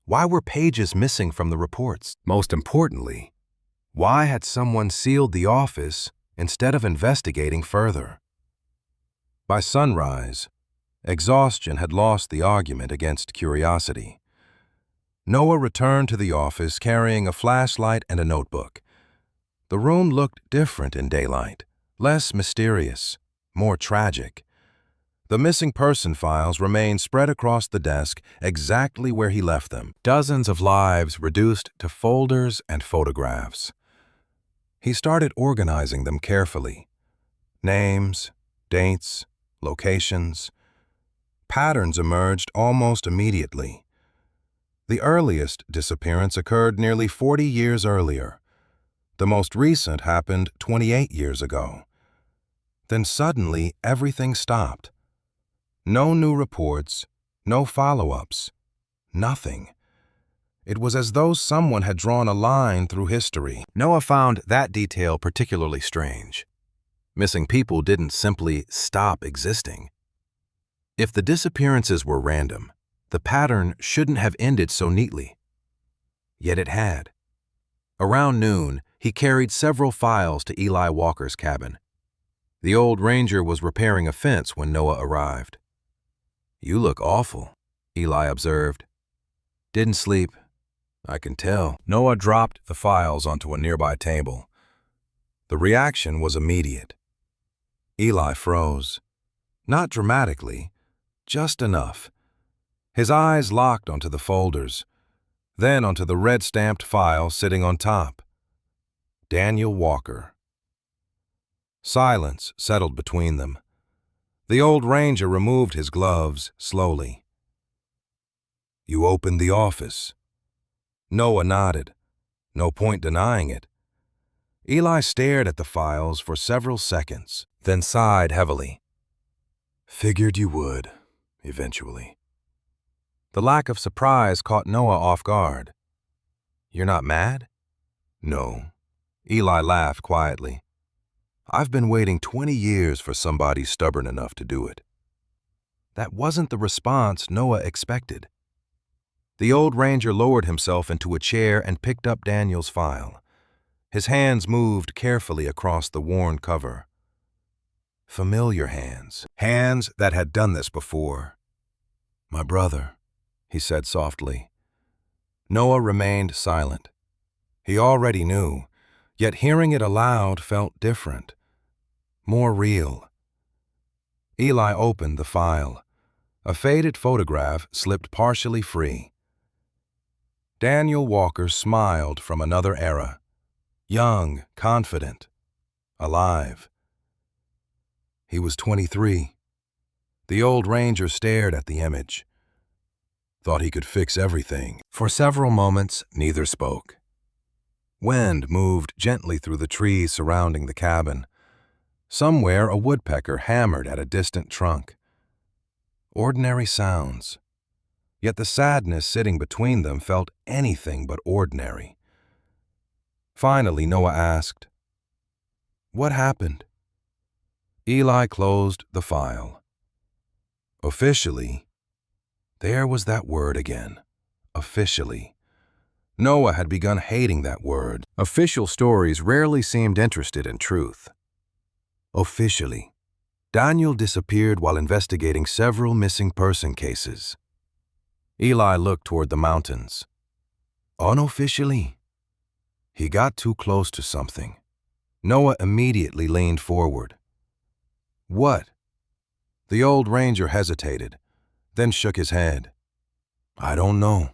Why were pages missing from the reports? Most importantly, why had someone sealed the office instead of investigating further? By sunrise, exhaustion had lost the argument against curiosity. Noah returned to the office carrying a flashlight and a notebook. The room looked different in daylight, less mysterious, more tragic. The missing person files remained spread across the desk exactly where he left them, dozens of lives reduced to folders and photographs. He started organizing them carefully. Names, dates, locations. Patterns emerged almost immediately. The earliest disappearance occurred nearly 40 years earlier. The most recent happened 28 years ago. Then suddenly everything stopped. No new reports, no follow-ups, nothing. It was as though someone had drawn a line through history. Noah found that detail particularly strange. Missing people didn't simply stop existing. If the disappearances were random, the pattern shouldn't have ended so neatly. Yet it had. Around noon, he carried several files to Eli Walker's cabin. The old ranger was repairing a fence when Noah arrived. "You look awful," Eli observed. "Didn't sleep. I can tell." Noah dropped the files onto a nearby table. The reaction was immediate. Eli froze. Not dramatically, just enough. His eyes locked onto the folders. then onto the red-stamped file sitting on top. Daniel Walker. Silence settled between them. The old ranger removed his gloves slowly. "You opened the office." Noah nodded. No point denying it. Eli stared at the files for several seconds, then sighed heavily. "Figured you would, eventually." The lack of surprise caught Noah off guard. "You're not mad?" "No." Eli laughed quietly. "I've been waiting 20 years for somebody stubborn enough to do it." That wasn't the response Noah expected. The old ranger lowered himself into a chair and picked up Daniel's file. His hands moved carefully across the worn cover. Familiar hands. Hands that had done this before. "My brother," he said softly. Noah remained silent. He already knew, yet hearing it aloud felt different, more real. Eli opened the file. A faded photograph slipped partially free. Daniel Walker smiled from another era. Young, confident, alive. He was 23. The old ranger stared at the image. Thought he could fix everything. For several moments, neither spoke. Wind moved gently through the trees surrounding the cabin. Somewhere a woodpecker hammered at a distant trunk. Ordinary sounds. Yet the sadness sitting between them felt anything but ordinary. Finally, Noah asked, "What happened?" Eli closed the file. Officially, there was that word again. Officially. Noah had begun hating that word. Official stories rarely seemed interested in truth. Officially, Daniel disappeared while investigating several missing person cases. Eli looked toward the mountains. Unofficially, he got too close to something. Noah immediately leaned forward. "What?" The old ranger hesitated, then shook his head. "I don't know."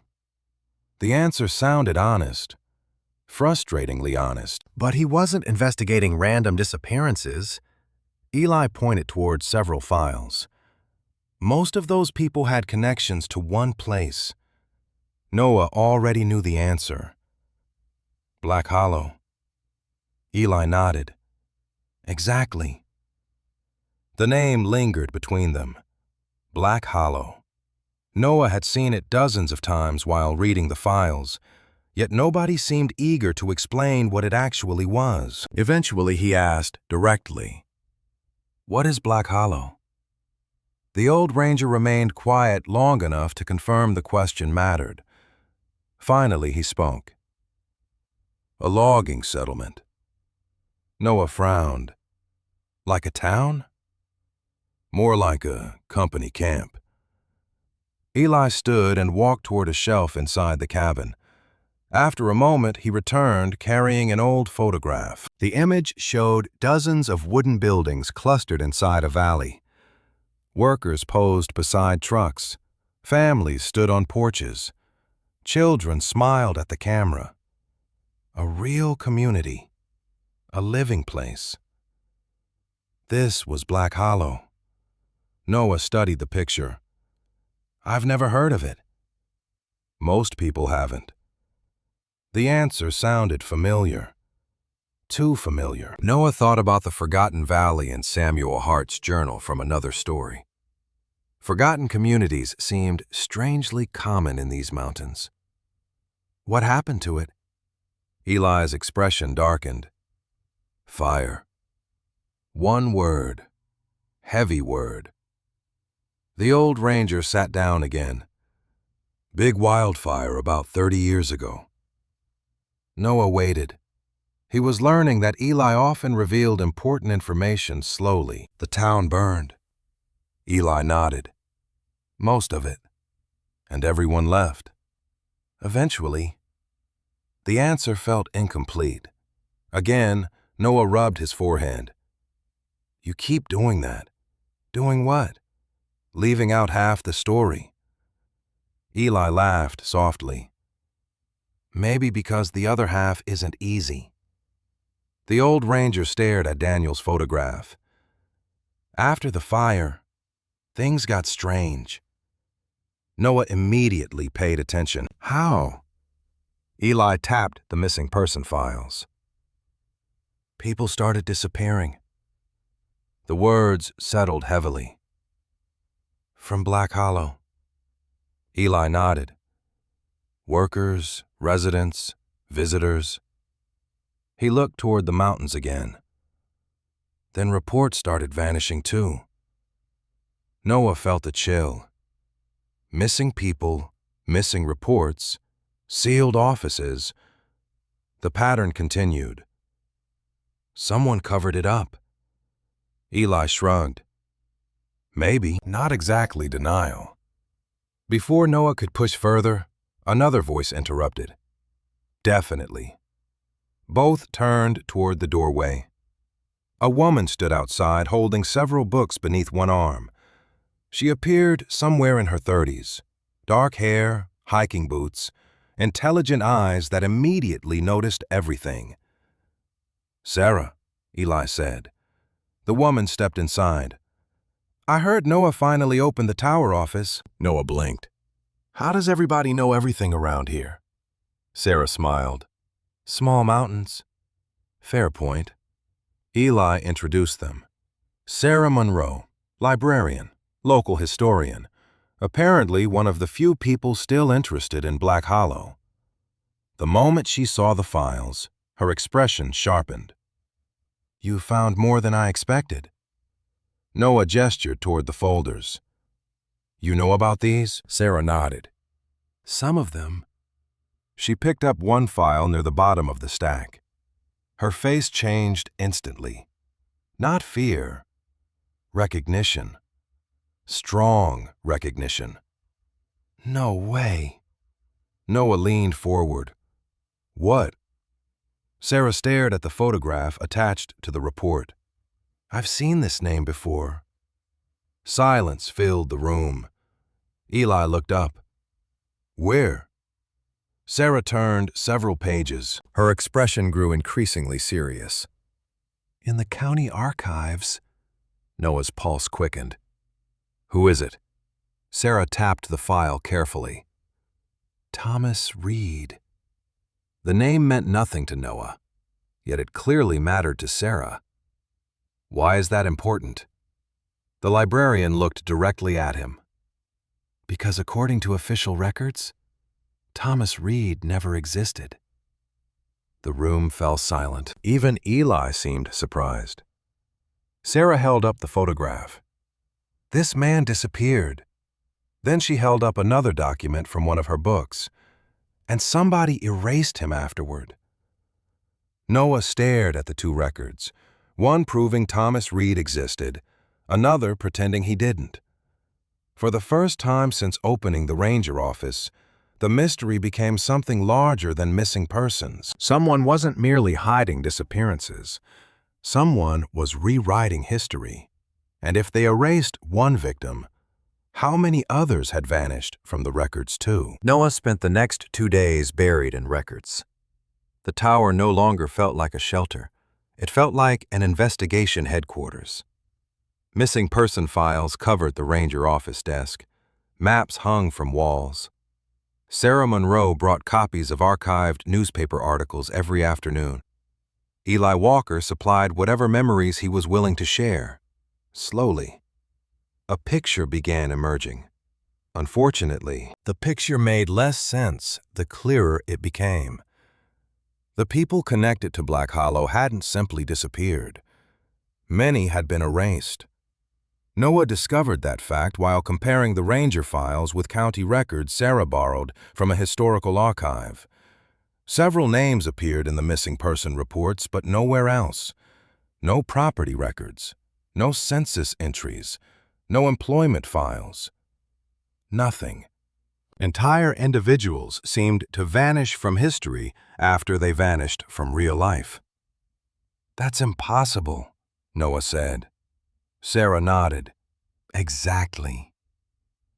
The answer sounded honest, frustratingly honest. But he wasn't investigating random disappearances. Eli pointed toward several files. Most of those people had connections to one place. Noah already knew the answer. Black Hollow. Eli nodded. Exactly. The name lingered between them. Black Hollow. Noah had seen it dozens of times while reading the files, yet nobody seemed eager to explain what it actually was. Eventually he asked directly, "What is Black Hollow?" The old ranger remained quiet long enough to confirm the question mattered. Finally he spoke. "A logging settlement." Noah frowned. "Like a town?" "More like a company camp." Eli stood and walked toward a shelf inside the cabin. After a moment, he returned carrying an old photograph. The image showed dozens of wooden buildings clustered inside a valley. Workers posed beside trucks. Families stood on porches. Children smiled at the camera. A real community. A living place. This was Black Hollow. Noah studied the picture. "I've never heard of it." "Most people haven't." The answer sounded familiar. Too familiar. Noah thought about the Forgotten Valley in Samuel Hart's journal from another story. Forgotten communities seemed strangely common in these mountains. What happened to it? Eli's expression darkened. Fire. One word. Heavy word. The old ranger sat down again. Big wildfire about 30 years ago. Noah waited. He was learning that Eli often revealed important information slowly. The town burned. Eli nodded. Most of it. And everyone left. Eventually. The answer felt incomplete. Again, Noah rubbed his forehead. You keep doing that. Doing what? Leaving out half the story. Eli laughed softly. Maybe because the other half isn't easy. The old ranger stared at Daniel's photograph. After the fire, things got strange. Noah immediately paid attention. How? Eli tapped the missing person files. People started disappearing. The words settled heavily. From Black Hollow. Eli nodded. Workers, residents, visitors. He looked toward the mountains again. Then reports started vanishing too. Noah felt a chill. Missing people, missing reports, sealed offices. The pattern continued. Someone covered it up. Eli shrugged. Maybe, not exactly denial. Before Noah could push further, another voice interrupted. Definitely. Both turned toward the doorway. A woman stood outside holding several books beneath one arm. She appeared somewhere in her 30s. Dark hair, hiking boots, intelligent eyes that immediately noticed everything. Sarah, Eli said. The woman stepped inside. I heard Noah finally opened the tower office. Noah blinked. How does everybody know everything around here? Sarah smiled. Small mountains. Fair point. Eli introduced them. Sarah Monroe, librarian, local historian, apparently one of the few people still interested in Black Hollow. The moment she saw the files, her expression sharpened. You found more than I expected. Noah gestured toward the folders. You know about these? Sarah nodded. Some of them. She picked up one file near the bottom of the stack. Her face changed instantly. Not fear. Recognition. Strong recognition. No way. Noah leaned forward. What? Sarah stared at the photograph attached to the report. I've seen this name before. Silence filled the room. Eli looked up. Where? Sarah turned several pages. Her expression grew increasingly serious. In the county archives. Noah's pulse quickened. Who is it? Sarah tapped the file carefully. Thomas Reed. The name meant nothing to Noah, yet it clearly mattered to Sarah. Why is that important? The librarian looked directly at him. Because according to official records, Thomas Reed never existed. The room fell silent. Even Eli seemed surprised. Sarah held up the photograph. This man disappeared. Then she held up another document from one of her books, and somebody erased him afterward. Noah stared at the two records, one proving Thomas Reed existed, another pretending he didn't. For the first time since opening the ranger office, the mystery became something larger than missing persons. Someone wasn't merely hiding disappearances. Someone was rewriting history. And if they erased one victim, how many others had vanished from the records too? Noah spent the next 2 days buried in records. The tower no longer felt like a shelter. It felt like an investigation headquarters. Missing person files covered the ranger office desk. Maps hung from walls. Sarah Monroe brought copies of archived newspaper articles every afternoon. Eli Walker supplied whatever memories he was willing to share. Slowly, a picture began emerging. Unfortunately, the picture made less sense the clearer it became. The people connected to Black Hollow hadn't simply disappeared. Many had been erased. Noah discovered that fact while comparing the ranger files with county records Sarah borrowed from a historical archive. Several names appeared in the missing person reports, but nowhere else. No property records, no census entries, no employment files. Nothing. Entire individuals seemed to vanish from history after they vanished from real life. That's impossible, Noah said. Sarah nodded. Exactly.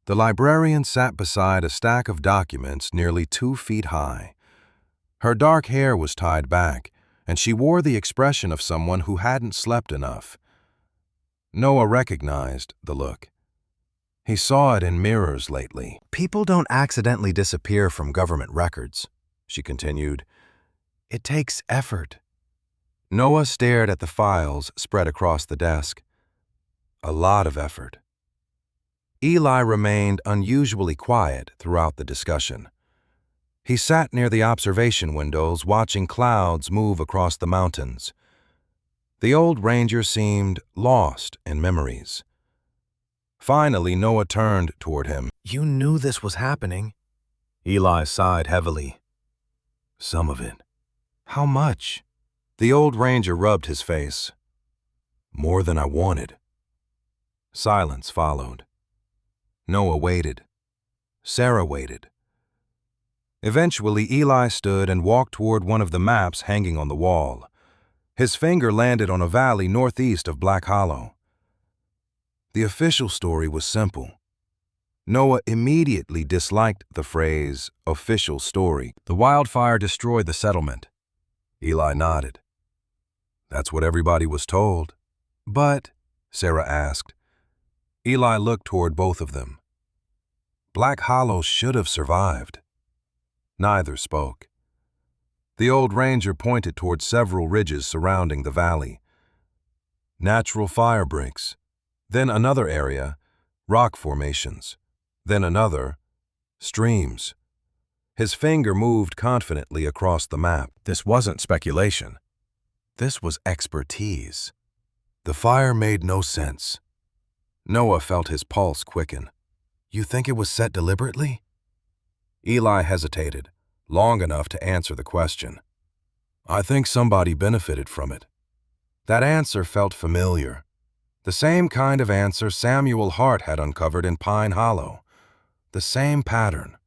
The librarian sat beside a stack of documents nearly 2 feet high. Her dark hair was tied back, and she wore the expression of someone who hadn't slept enough. Noah recognized the look. He saw it in mirrors lately. "People don't accidentally disappear from government records," she continued. "It takes effort." Noah stared at the files spread across the desk. A lot of effort. Eli remained unusually quiet throughout the discussion. He sat near the observation windows watching clouds move across the mountains. The old ranger seemed lost in memories. Finally, Noah turned toward him. "You knew this was happening?" Eli sighed heavily. "Some of it." "How much?" The old ranger rubbed his face. "More than I wanted." Silence followed. Noah waited. Sarah waited. Eventually, Eli stood and walked toward one of the maps hanging on the wall. His finger landed on a valley northeast of Black Hollow. The official story was simple. Noah immediately disliked the phrase, official story. The wildfire destroyed the settlement. Eli nodded. That's what everybody was told. But, Sarah asked. Eli looked toward both of them. Black Hollow should have survived. Neither spoke. The old ranger pointed toward several ridges surrounding the valley. Natural fire breaks. Then another area, rock formations. Then another, streams. His finger moved confidently across the map. This wasn't speculation. This was expertise. The fire made no sense. Noah felt his pulse quicken. You think it was set deliberately? Eli hesitated, long enough to answer the question. I think somebody benefited from it. That answer felt familiar. The same kind of answer Samuel Hart had uncovered in Pine Hollow. The same pattern.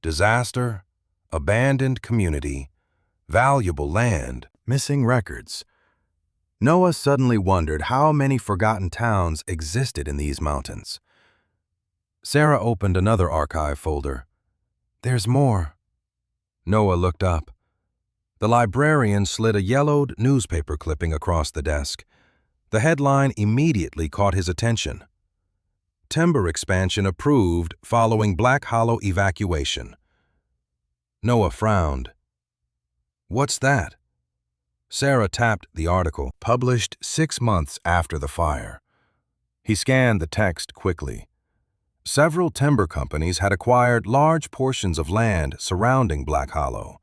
Disaster, abandoned community, valuable land, missing records. Noah suddenly wondered how many forgotten towns existed in these mountains. Sarah opened another archive folder. There's more. Noah looked up. The librarian slid a yellowed newspaper clipping across the desk. The headline immediately caught his attention. Timber expansion approved following Black Hollow evacuation. Noah frowned. What's that? Sarah tapped the article, published 6 months after the fire. He scanned the text quickly. Several timber companies had acquired large portions of land surrounding Black Hollow.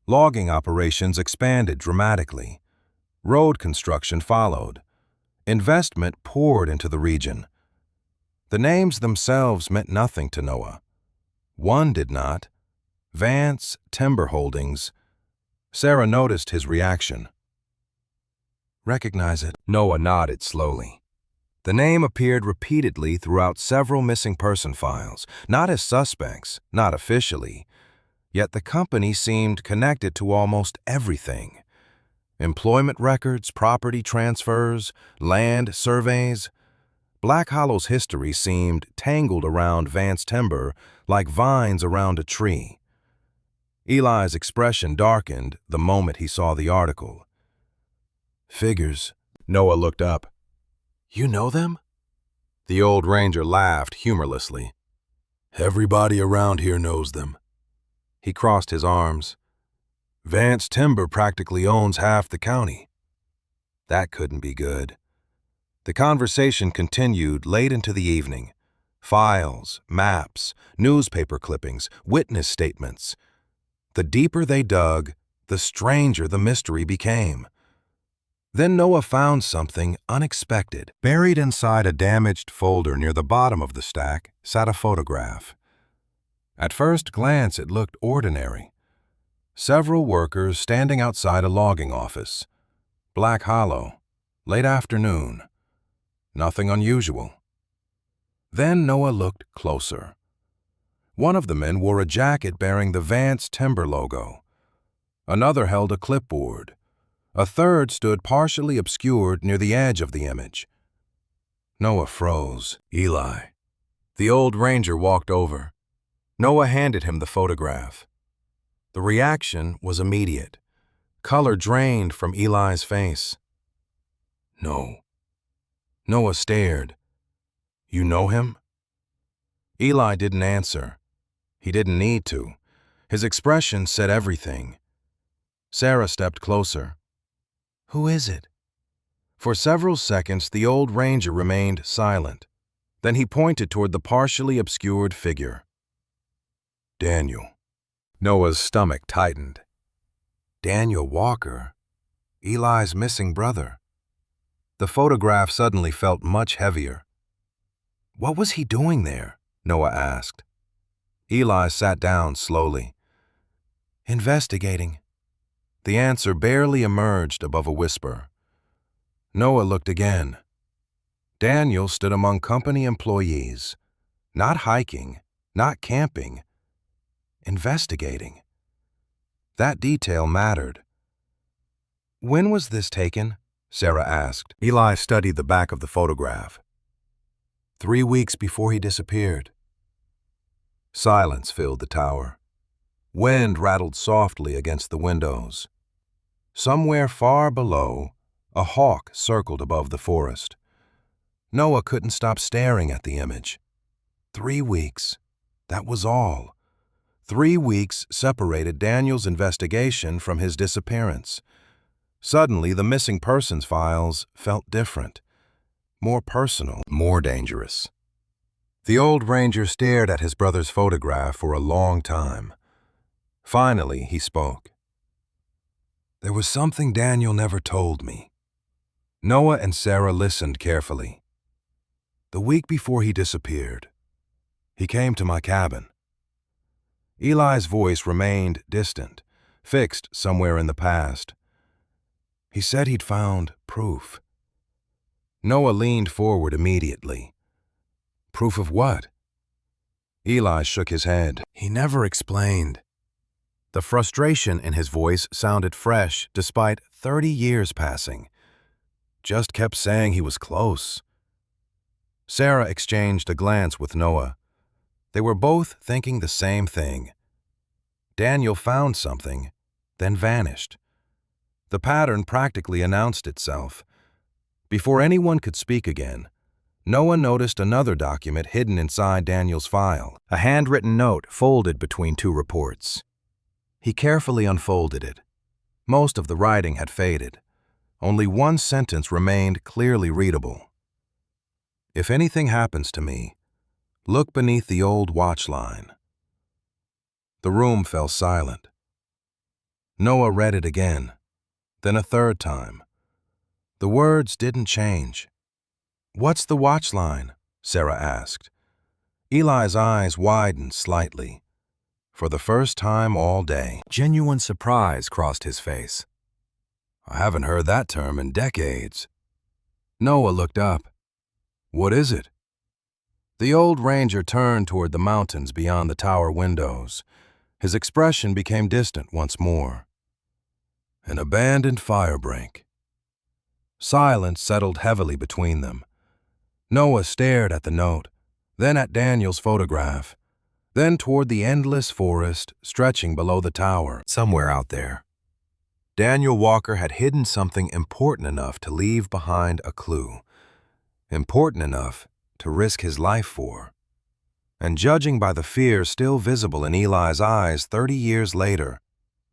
Logging operations expanded dramatically. Road construction followed. Investment poured into the region. The names themselves meant nothing to Noah. One did not. Vance Timber Holdings. Sarah noticed his reaction. Recognize it? Noah nodded slowly. The name appeared repeatedly throughout several missing person files, not as suspects, not officially. Yet the company seemed connected to almost everything. Employment records, property transfers, land surveys. Black Hollow's history seemed tangled around Vance Timber like vines around a tree. Eli's expression darkened the moment he saw the article. Figures. Noah looked up. You know them? The old ranger laughed humorlessly. Everybody around here knows them. He crossed his arms. Vance Timber practically owns half the county. That couldn't be good. The conversation continued late into the evening. Files, maps, newspaper clippings, witness statements. The deeper they dug, the stranger the mystery became. Then Noah found something unexpected. Buried inside a damaged folder near the bottom of the stack sat a photograph. At first glance, it looked ordinary. Several workers standing outside a logging office. Black Hollow, late afternoon. Nothing unusual. Then Noah looked closer. One of the men wore a jacket bearing the Vance Timber logo. Another held a clipboard. A third stood partially obscured near the edge of the image. Noah froze. Eli. The old ranger walked over. Noah handed him the photograph. The reaction was immediate. Color drained from Eli's face. No. Noah stared. You know him? Eli didn't answer. He didn't need to. His expression said everything. Sarah stepped closer. Who is it? For several seconds, the old ranger remained silent. Then he pointed toward the partially obscured figure. Daniel. Noah's stomach tightened. Daniel Walker? Eli's missing brother. The photograph suddenly felt much heavier. What was he doing there? Noah asked. Eli sat down slowly. Investigating. The answer barely emerged above a whisper. Noah looked again. Daniel stood among company employees, not hiking, not camping, investigating. That detail mattered. When was this taken? Sarah asked. Eli studied the back of the photograph. 3 weeks before he disappeared. Silence filled the tower. Wind rattled softly against the windows. Somewhere far below, a hawk circled above the forest. Noah couldn't stop staring at the image. 3 weeks. That was all. 3 weeks separated Daniel's investigation from his disappearance. Suddenly, the missing persons files felt different. More personal, more dangerous. The old ranger stared at his brother's photograph for a long time. Finally, he spoke. There was something Daniel never told me. Noah and Sarah listened carefully. The week before he disappeared, he came to my cabin. Eli's voice remained distant, fixed somewhere in the past. He said he'd found proof. Noah leaned forward immediately. Proof of what? Eli shook his head. He never explained. The frustration in his voice sounded fresh despite 30 years passing. Just kept saying he was close. Sarah exchanged a glance with Noah. They were both thinking the same thing. Daniel found something, then vanished. The pattern practically announced itself. Before anyone could speak again, Noah noticed another document hidden inside Daniel's file, a handwritten note folded between 2 reports. He carefully unfolded it. Most of the writing had faded. Only one sentence remained clearly readable. If anything happens to me, look beneath the old watch line. The room fell silent. Noah read it again, then a third time. The words didn't change. What's the watch line? Sarah asked. Eli's eyes widened slightly. For the first time all day, genuine surprise crossed his face. I haven't heard that term in decades. Noah looked up. What is it? The old ranger turned toward the mountains beyond the tower windows. His expression became distant once more. An abandoned firebreak. Silence settled heavily between them. Noah stared at the note, then at Daniel's photograph, then toward the endless forest stretching below the tower, somewhere out there. Daniel Walker had hidden something important enough to leave behind a clue, important enough to risk his life for. And judging by the fear still visible in Eli's eyes 30 years later,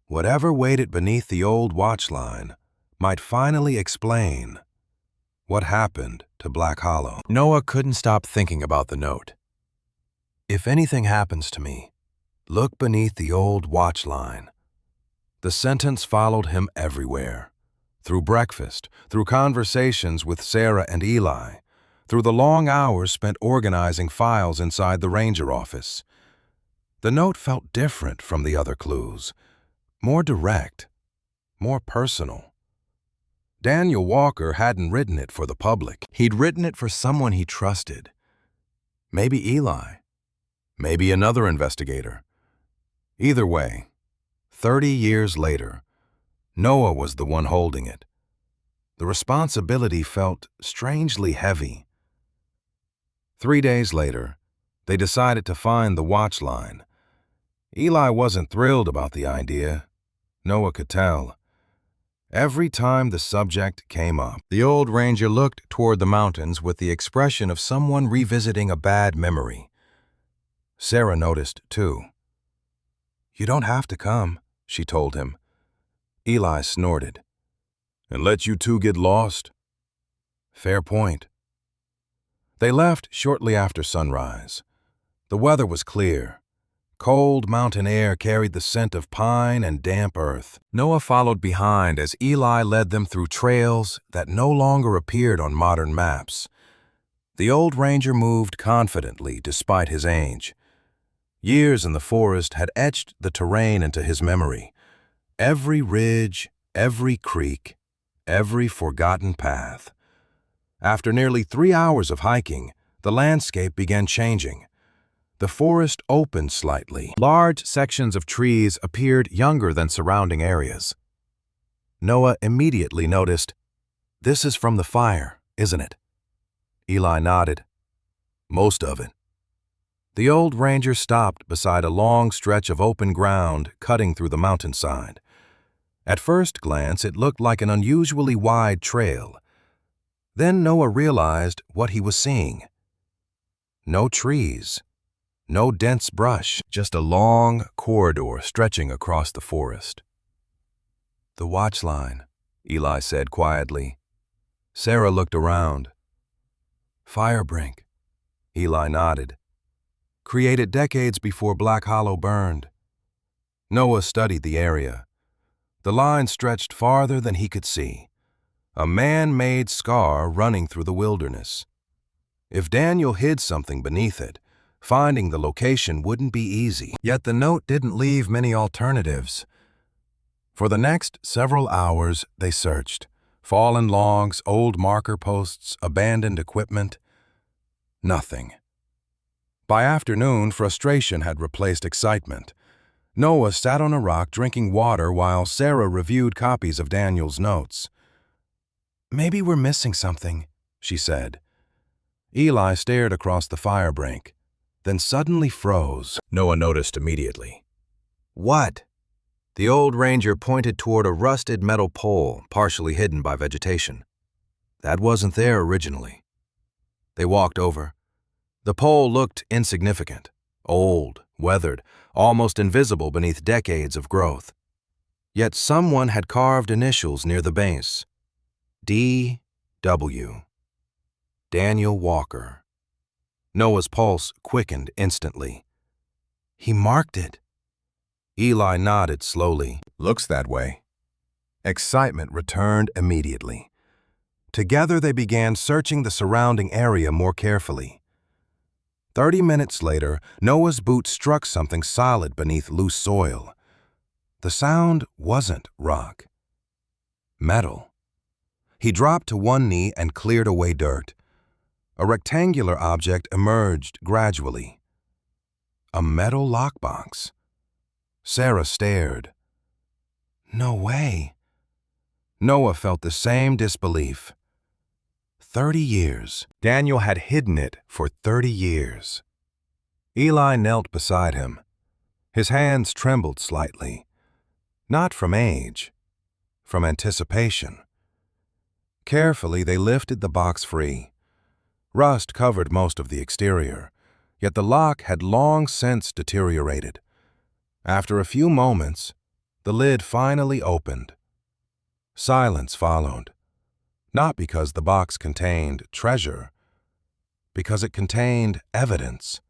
whatever waited beneath the old watch line might finally explain what happened to Black Hollow. Noah couldn't stop thinking about the note. If anything happens to me, look beneath the old watch line. The sentence followed him everywhere. Through breakfast, through conversations with Sarah and Eli, through the long hours spent organizing files inside the ranger office. The note felt different from the other clues, more direct, more personal. Daniel Walker hadn't written it for the public. He'd written it for someone he trusted. Maybe Eli. Maybe another investigator. Either way, 30 years later, Noah was the one holding it. The responsibility felt strangely heavy. 3 days later, they decided to find the watch line. Eli wasn't thrilled about the idea. Noah could tell. Every time the subject came up, the old ranger looked toward the mountains with the expression of someone revisiting a bad memory. Sarah noticed, too. "You don't have to come," she told him. Eli snorted. "And let you two get lost?" Fair point. They left shortly after sunrise. The weather was clear. Cold mountain air carried the scent of pine and damp earth. Noah followed behind as Eli led them through trails that no longer appeared on modern maps. The old ranger moved confidently despite his age. Years in the forest had etched the terrain into his memory. Every ridge, every creek, every forgotten path. After nearly 3 hours of hiking, the landscape began changing. The forest opened slightly. Large sections of trees appeared younger than surrounding areas. Noah immediately noticed, "This is from the fire, isn't it?" Eli nodded. "Most of it." The old ranger stopped beside a long stretch of open ground cutting through the mountainside. At first glance, it looked like an unusually wide trail. Then Noah realized what he was seeing. No trees. No dense brush, just a long corridor stretching across the forest. "The watch line," Eli said quietly. Sarah looked around. "Fire brink," Eli nodded. "Created decades before Black Hollow burned." Noah studied the area. The line stretched farther than he could see. A man-made scar running through the wilderness. If Daniel hid something beneath it, finding the location wouldn't be easy. Yet the note didn't leave many alternatives. For the next several hours, they searched. Fallen logs, old marker posts, abandoned equipment. Nothing. By afternoon, frustration had replaced excitement. Noah sat on a rock drinking water while Sarah reviewed copies of Daniel's notes. "Maybe we're missing something," she said. Eli stared across the fire brink, then suddenly froze. Noah noticed immediately. "What?" The old ranger pointed toward a rusted metal pole, partially hidden by vegetation. "That wasn't there originally." They walked over. The pole looked insignificant, old, weathered, almost invisible beneath decades of growth. Yet someone had carved initials near the base. D.W. Daniel Walker. Noah's pulse quickened instantly. "He marked it." Eli nodded slowly. "Looks that way." Excitement returned immediately. Together they began searching the surrounding area more carefully. 30 minutes later, Noah's boot struck something solid beneath loose soil. The sound wasn't rock. Metal. He dropped to one knee and cleared away dirt. A rectangular object emerged gradually. A metal lockbox. Sarah stared. "No way." Noah felt the same disbelief. 30 years. Daniel had hidden it for 30 years. Eli knelt beside him. His hands trembled slightly. Not from age, from anticipation. Carefully, they lifted the box free. Rust covered most of the exterior, yet the lock had long since deteriorated. After a few moments, the lid finally opened. Silence followed, not because the box contained treasure, because it contained evidence.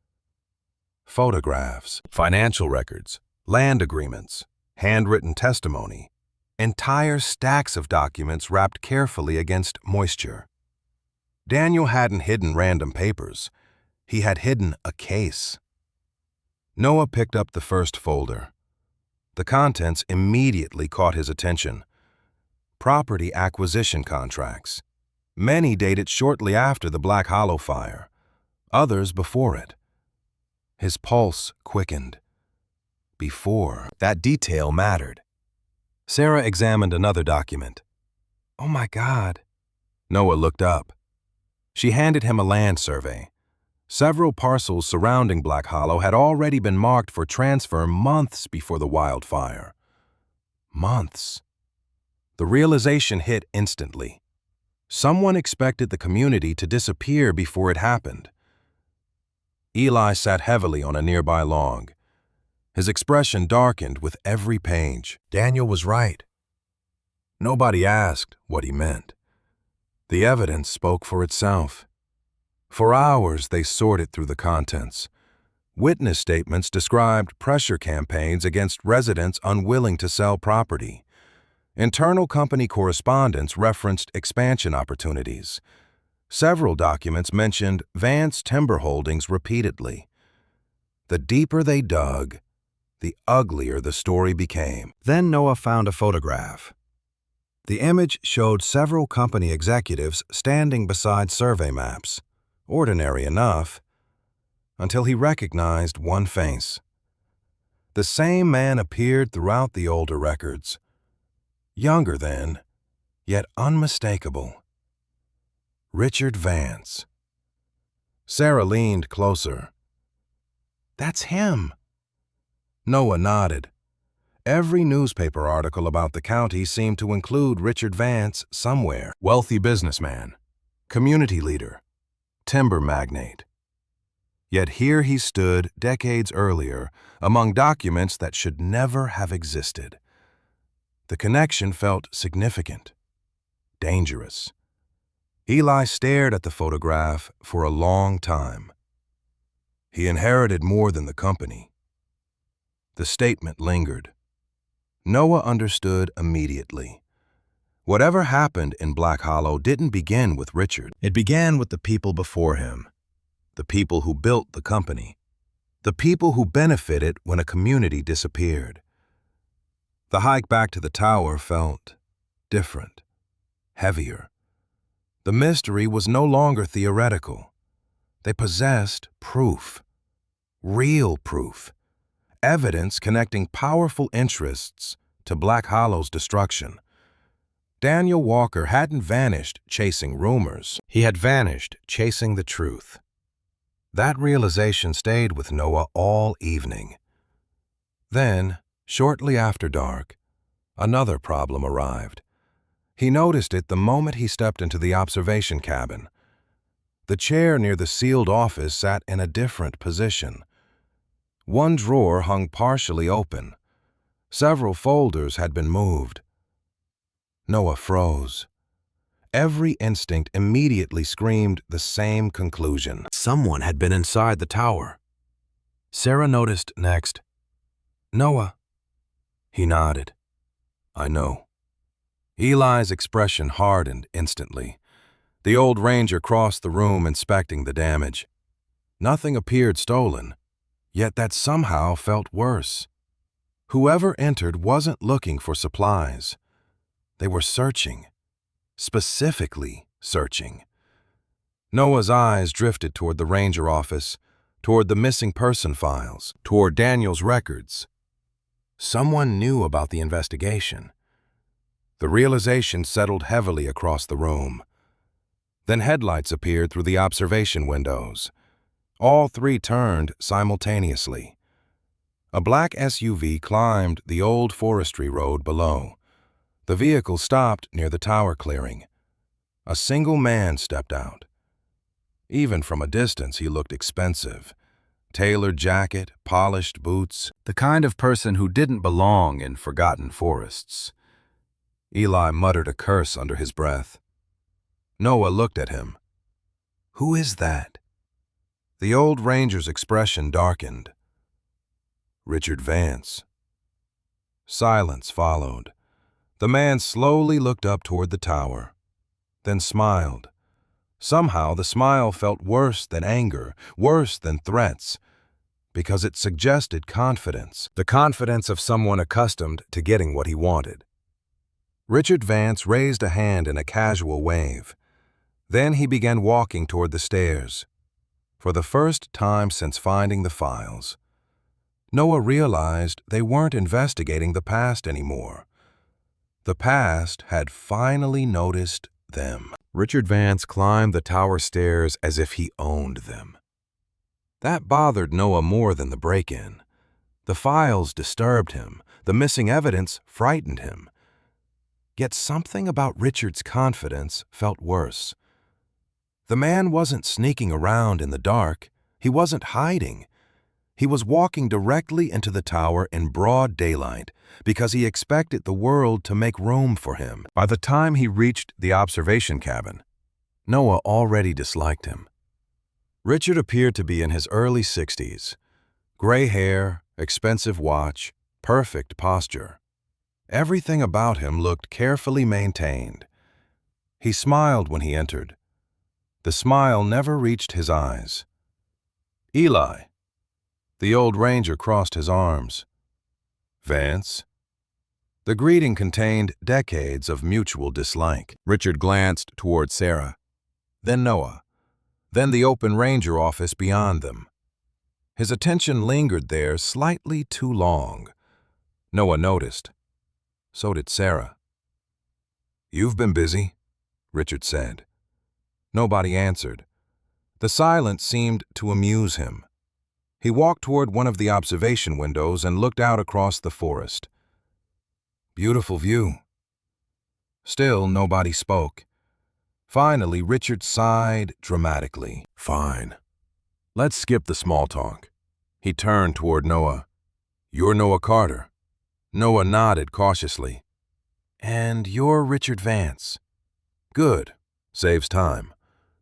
Photographs, financial records, land agreements, handwritten testimony, entire stacks of documents wrapped carefully against moisture. Daniel hadn't hidden random papers. He had hidden a case. Noah picked up the first folder. The contents immediately caught his attention. Property acquisition contracts. Many dated shortly after the Black Hollow fire, others before it. His pulse quickened. Before, that detail mattered. Sarah examined another document. "Oh my God." Noah looked up. She handed him a land survey. Several parcels surrounding Black Hollow had already been marked for transfer months before the wildfire. Months. The realization hit instantly. Someone expected the community to disappear before it happened. Eli sat heavily on a nearby log. His expression darkened with every page. Daniel was right. Nobody asked what he meant. The evidence spoke for itself. For hours, they sorted through the contents. Witness statements described pressure campaigns against residents unwilling to sell property. Internal company correspondence referenced expansion opportunities. Several documents mentioned Vance Timber Holdings repeatedly. The deeper they dug, the uglier the story became. Then Noah found a photograph. The image showed several company executives standing beside survey maps. Ordinary enough, until he recognized one face. The same man appeared throughout the older records. Younger then, yet unmistakable. Richard Vance. Sarah leaned closer. That's him. Noah nodded. Every newspaper article about the county seemed to include Richard Vance somewhere. Wealthy businessman, community leader, timber magnate. Yet here he stood decades earlier among documents that should never have existed. The connection felt significant, dangerous. Eli stared at the photograph for a long time. He inherited more than the company. The statement lingered. Noah understood immediately. Whatever happened in Black Hollow didn't begin with Richard. It began with the people before him, the people who built the company, the people who benefited when a community disappeared. The hike back to the tower felt different, heavier. The mystery was no longer theoretical. They possessed proof, real proof, evidence connecting powerful interests to Black Hollow's destruction. Daniel Walker hadn't vanished chasing rumors. He had vanished chasing the truth. That realization stayed with Noah all evening. Then, shortly after dark, another problem arrived. He noticed it the moment he stepped into the observation cabin. The chair near the sealed office sat in a different position. One drawer hung partially open. Several folders had been moved. Noah froze. Every instinct immediately screamed the same conclusion. Someone had been inside the tower. Sarah noticed next. Noah. He nodded. I know. Eli's expression hardened instantly. The old ranger crossed the room inspecting the damage. Nothing appeared stolen, yet that somehow felt worse. Whoever entered wasn't looking for supplies. They were searching, specifically searching. Noah's eyes drifted toward the ranger office, toward the missing person files, toward Daniel's records. Someone knew about the investigation. The realization settled heavily across the room. Then headlights appeared through the observation windows. All three turned simultaneously. A black SUV climbed the old forestry road below. The vehicle stopped near the tower clearing. A single man stepped out. Even from a distance, he looked expensive. Tailored jacket, polished boots, the kind of person who didn't belong in forgotten forests. Eli muttered a curse under his breath. Noah looked at him. Who is that? The old ranger's expression darkened. Richard Vance. Silence followed. The man slowly looked up toward the tower, then smiled. Somehow the smile felt worse than anger, worse than threats, because it suggested confidence, the confidence of someone accustomed to getting what he wanted. Richard Vance raised a hand in a casual wave. Then he began walking toward the stairs. For the first time since finding the files, Noah realized they weren't investigating the past anymore. The past had finally noticed them. Richard Vance climbed the tower stairs as if he owned them. That bothered Noah more than the break-in. The files disturbed him. The missing evidence frightened him. Yet something about Richard's confidence felt worse. The man wasn't sneaking around in the dark. He wasn't hiding. He was walking directly into the tower in broad daylight because he expected the world to make room for him. By the time he reached the observation cabin, Noah already disliked him. Richard appeared to be in his early 60s. Gray hair, expensive watch, perfect posture. Everything about him looked carefully maintained. He smiled when he entered. The smile never reached his eyes. "Eli." The old ranger crossed his arms. "Vance." The greeting contained decades of mutual dislike. Richard glanced toward Sarah, then Noah, then the open ranger office beyond them. His attention lingered there slightly too long. Noah noticed. So did Sarah. "You've been busy," Richard said. Nobody answered. The silence seemed to amuse him. He walked toward one of the observation windows and looked out across the forest. Beautiful view. Still, nobody spoke. Finally, Richard sighed dramatically. "Fine. Let's skip the small talk." He turned toward Noah. "You're Noah Carter." Noah nodded cautiously. "And you're Richard Vance." "Good. Saves time."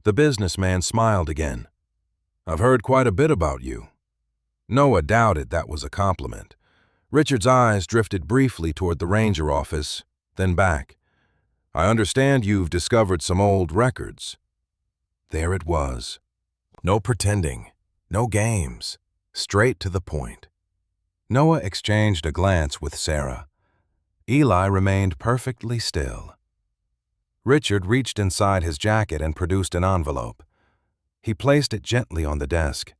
The businessman smiled again. "I've heard quite a bit about you." Noah doubted that was a compliment. Richard's eyes drifted briefly toward the ranger office, then back. "I understand you've discovered some old records." There it was. No pretending, no games, straight to the point. Noah exchanged a glance with Sarah. Eli remained perfectly still. Richard reached inside his jacket and produced an envelope. He placed it gently on the desk.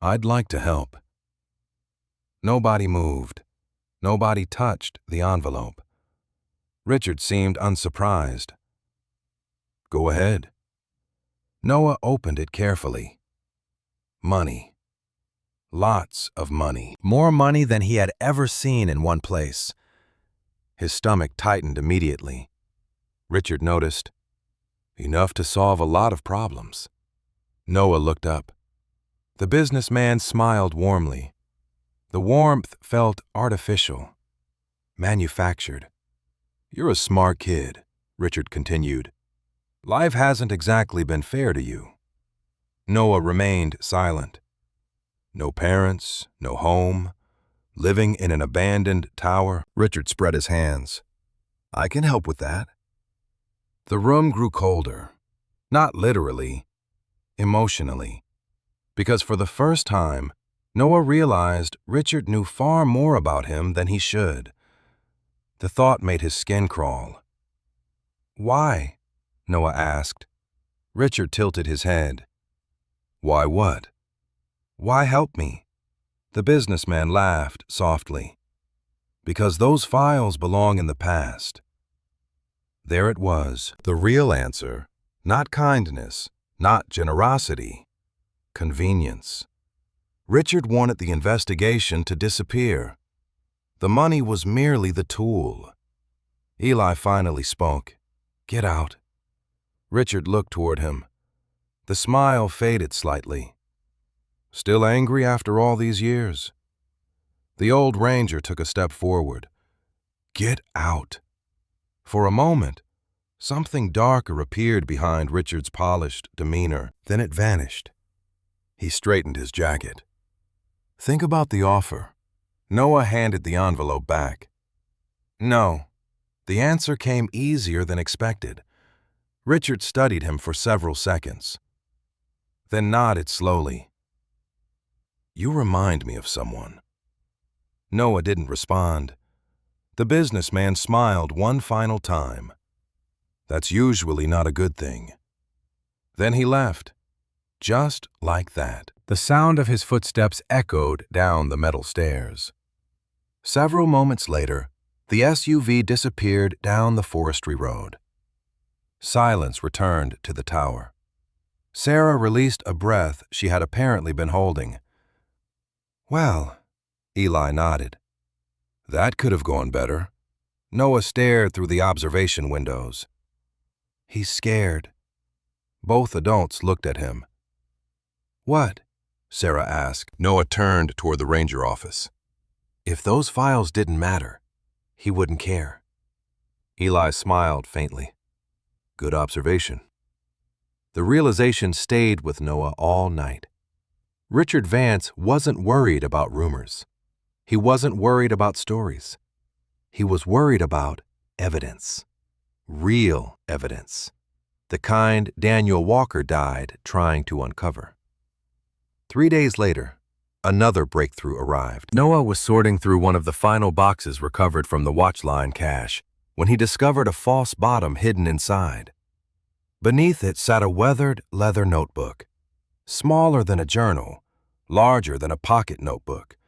"I'd like to help." Nobody moved. Nobody touched the envelope. Richard seemed unsurprised. "Go ahead." Noah opened it carefully. Money. Lots of money. More money than he had ever seen in one place. His stomach tightened immediately. Richard noticed. Enough to solve a lot of problems. Noah looked up. The businessman smiled warmly. The warmth felt artificial, manufactured. "You're a smart kid," Richard continued. "Life hasn't exactly been fair to you." Noah remained silent. No parents, no home, living in an abandoned tower. Richard spread his hands. "I can help with that." The room grew colder, not literally, emotionally, because for the first time, Noah realized Richard knew far more about him than he should. The thought made his skin crawl. "Why?" Noah asked. Richard tilted his head. "Why what?" "Why help me?" The businessman laughed softly. "Because those files belong in the past." There it was, the real answer. Not kindness, not generosity. Convenience. Richard wanted the investigation to disappear. The money was merely the tool. Eli finally spoke. "Get out." Richard looked toward him. The smile faded slightly. "Still angry after all these years?" The old ranger took a step forward. "Get out." For a moment, something darker appeared behind Richard's polished demeanor. Then it vanished. He straightened his jacket. "Think about the offer." Noah handed the envelope back. "No." The answer came easier than expected. Richard studied him for several seconds, then nodded slowly. "You remind me of someone." Noah didn't respond. The businessman smiled one final time. That's usually not a good thing. Then he left, just like that. The sound of his footsteps echoed down the metal stairs. Several moments later, the SUV disappeared down the forestry road. Silence returned to the tower. Sarah released a breath she had apparently been holding. "Well," Eli nodded. "That could have gone better." Noah stared through the observation windows. "He's scared." Both adults looked at him. "What?" Sarah asked. Noah turned toward the ranger office. "If those files didn't matter, he wouldn't care." Eli smiled faintly. "Good observation." The realization stayed with Noah all night. Richard Vance wasn't worried about rumors. He wasn't worried about stories. He was worried about evidence. Real evidence. The kind Daniel Walker died trying to uncover. 3 days later, another breakthrough arrived. Noah was sorting through one of the final boxes recovered from the Watchline cache when he discovered a false bottom hidden inside. Beneath it sat a weathered leather notebook, smaller than a journal, larger than a pocket notebook.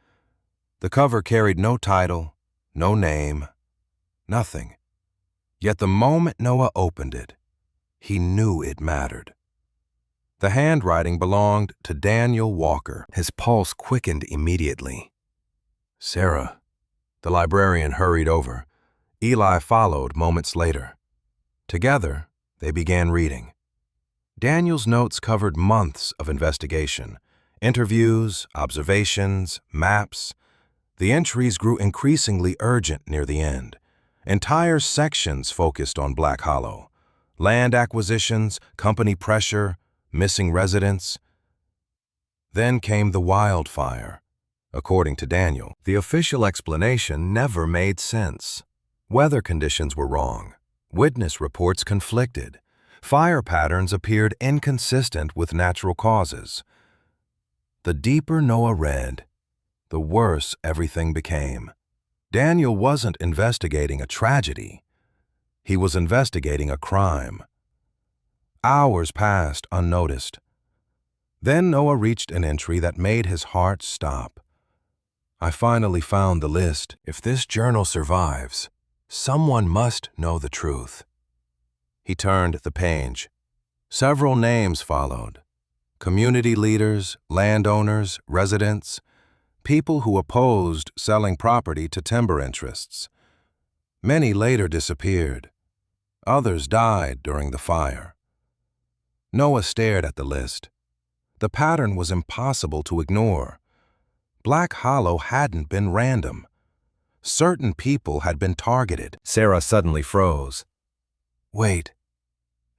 The cover carried no title, no name, nothing. Yet the moment Noah opened it, he knew it mattered. The handwriting belonged to Daniel Walker. His pulse quickened immediately. "Sarah." The librarian hurried over. Eli followed moments later. Together, they began reading. Daniel's notes covered months of investigation, interviews, observations, maps. The entries grew increasingly urgent near the end. Entire sections focused on Black Hollow. Land acquisitions, company pressure, missing residents. Then came the wildfire. According to Daniel, the official explanation never made sense. Weather conditions were wrong. Witness reports conflicted. Fire patterns appeared inconsistent with natural causes. The deeper Noah read, the worse everything became. Daniel wasn't investigating a tragedy. He was investigating a crime. Hours passed unnoticed. Then Noah reached an entry that made his heart stop. "I finally found the list. If this journal survives, someone must know the truth." He turned the page. Several names followed. Community leaders, landowners, residents, people who opposed selling property to timber interests. Many later disappeared. Others died during the fire. Noah stared at the list. The pattern was impossible to ignore. Black Hollow hadn't been random. Certain people had been targeted. Sarah suddenly froze. "Wait."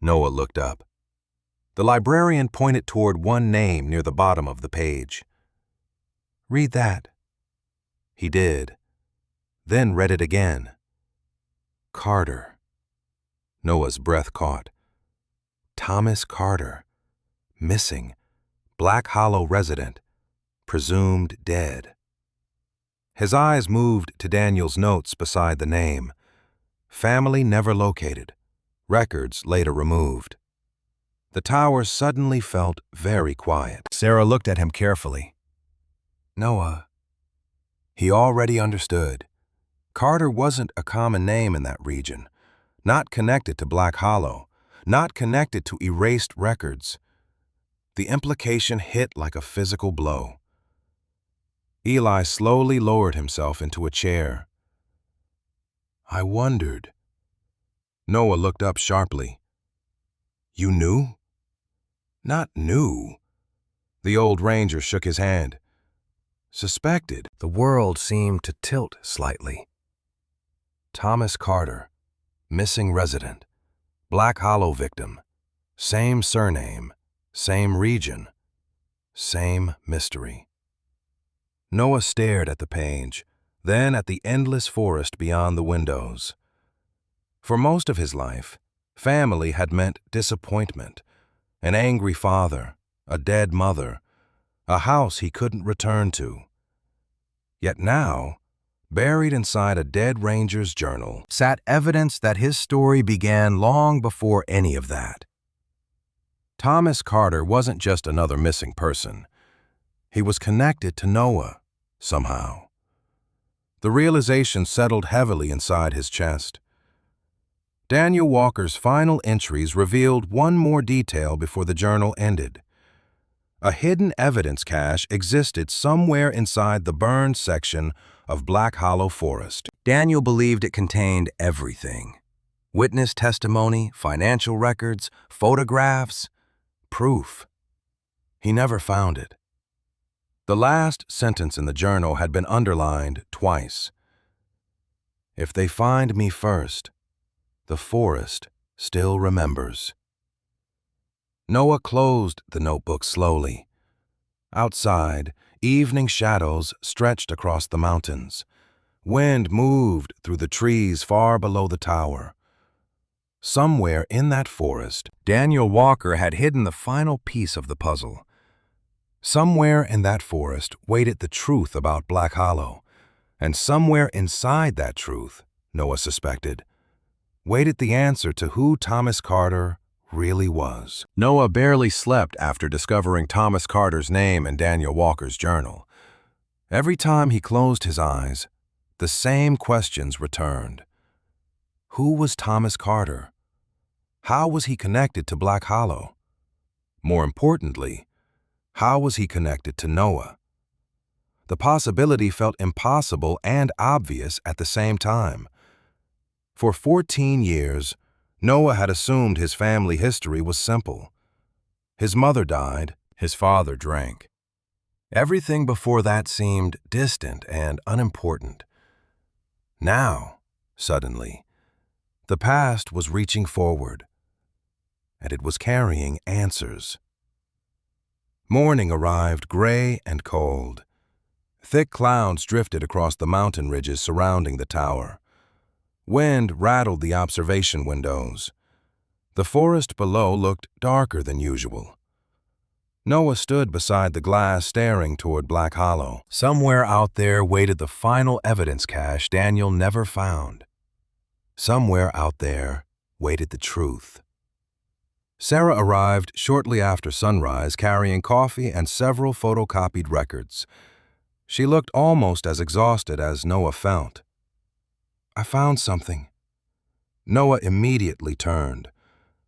Noah looked up. The librarian pointed toward one name near the bottom of the page. "Read that." He did, then read it again. Carter. Noah's breath caught. Thomas Carter. Missing. Black Hollow resident. Presumed dead. His eyes moved to Daniel's notes beside the name. Family never located. Records later removed. The tower suddenly felt very quiet. Sarah looked at him carefully. "Noah." He already understood. Carter wasn't a common name in that region, not connected to Black Hollow, not connected to erased records. The implication hit like a physical blow. Eli slowly lowered himself into a chair. "I wondered." Noah looked up sharply. "You knew?" "Not knew." The old ranger shook his hand. "Suspected." The world seemed to tilt slightly. Thomas Carter, missing resident, Black Hollow victim, same surname, same region, same mystery. Noah stared at the page, then at the endless forest beyond the windows. For most of his life, family had meant disappointment, an angry father, a dead mother, a house he couldn't return to. Yet now, buried inside a dead ranger's journal, sat evidence that his story began long before any of that. Thomas Carter wasn't just another missing person. He was connected to Noah, somehow. The realization settled heavily inside his chest. Daniel Walker's final entries revealed one more detail before the journal ended. A hidden evidence cache existed somewhere inside the burned section of Black Hollow Forest. Daniel believed it contained everything: witness testimony, financial records, photographs, proof. He never found it. The last sentence in the journal had been underlined twice. "If they find me first, the forest still remembers." Noah closed the notebook slowly. Outside, evening shadows stretched across the mountains. Wind moved through the trees far below the tower. Somewhere in that forest, Daniel Walker had hidden the final piece of the puzzle. Somewhere in that forest waited the truth about Black Hollow, and somewhere inside that truth, Noah suspected, waited the answer to who Thomas Carter really was. Noah barely slept after discovering Thomas Carter's name in Daniel Walker's journal. Every time he closed his eyes, the same questions returned. Who was Thomas Carter? How was he connected to Black Hollow? More importantly, how was he connected to Noah? The possibility felt impossible and obvious at the same time. For 14 years, Noah had assumed his family history was simple. His mother died, his father drank. Everything before that seemed distant and unimportant. Now, suddenly, the past was reaching forward, and it was carrying answers. Morning arrived gray and cold. Thick clouds drifted across the mountain ridges surrounding the tower. Wind rattled the observation windows. The forest below looked darker than usual. Noah stood beside the glass staring toward Black Hollow. Somewhere out there waited the final evidence cache Daniel never found. Somewhere out there waited the truth. Sarah arrived shortly after sunrise carrying coffee and several photocopied records. She looked almost as exhausted as Noah felt. "I found something." Noah immediately turned.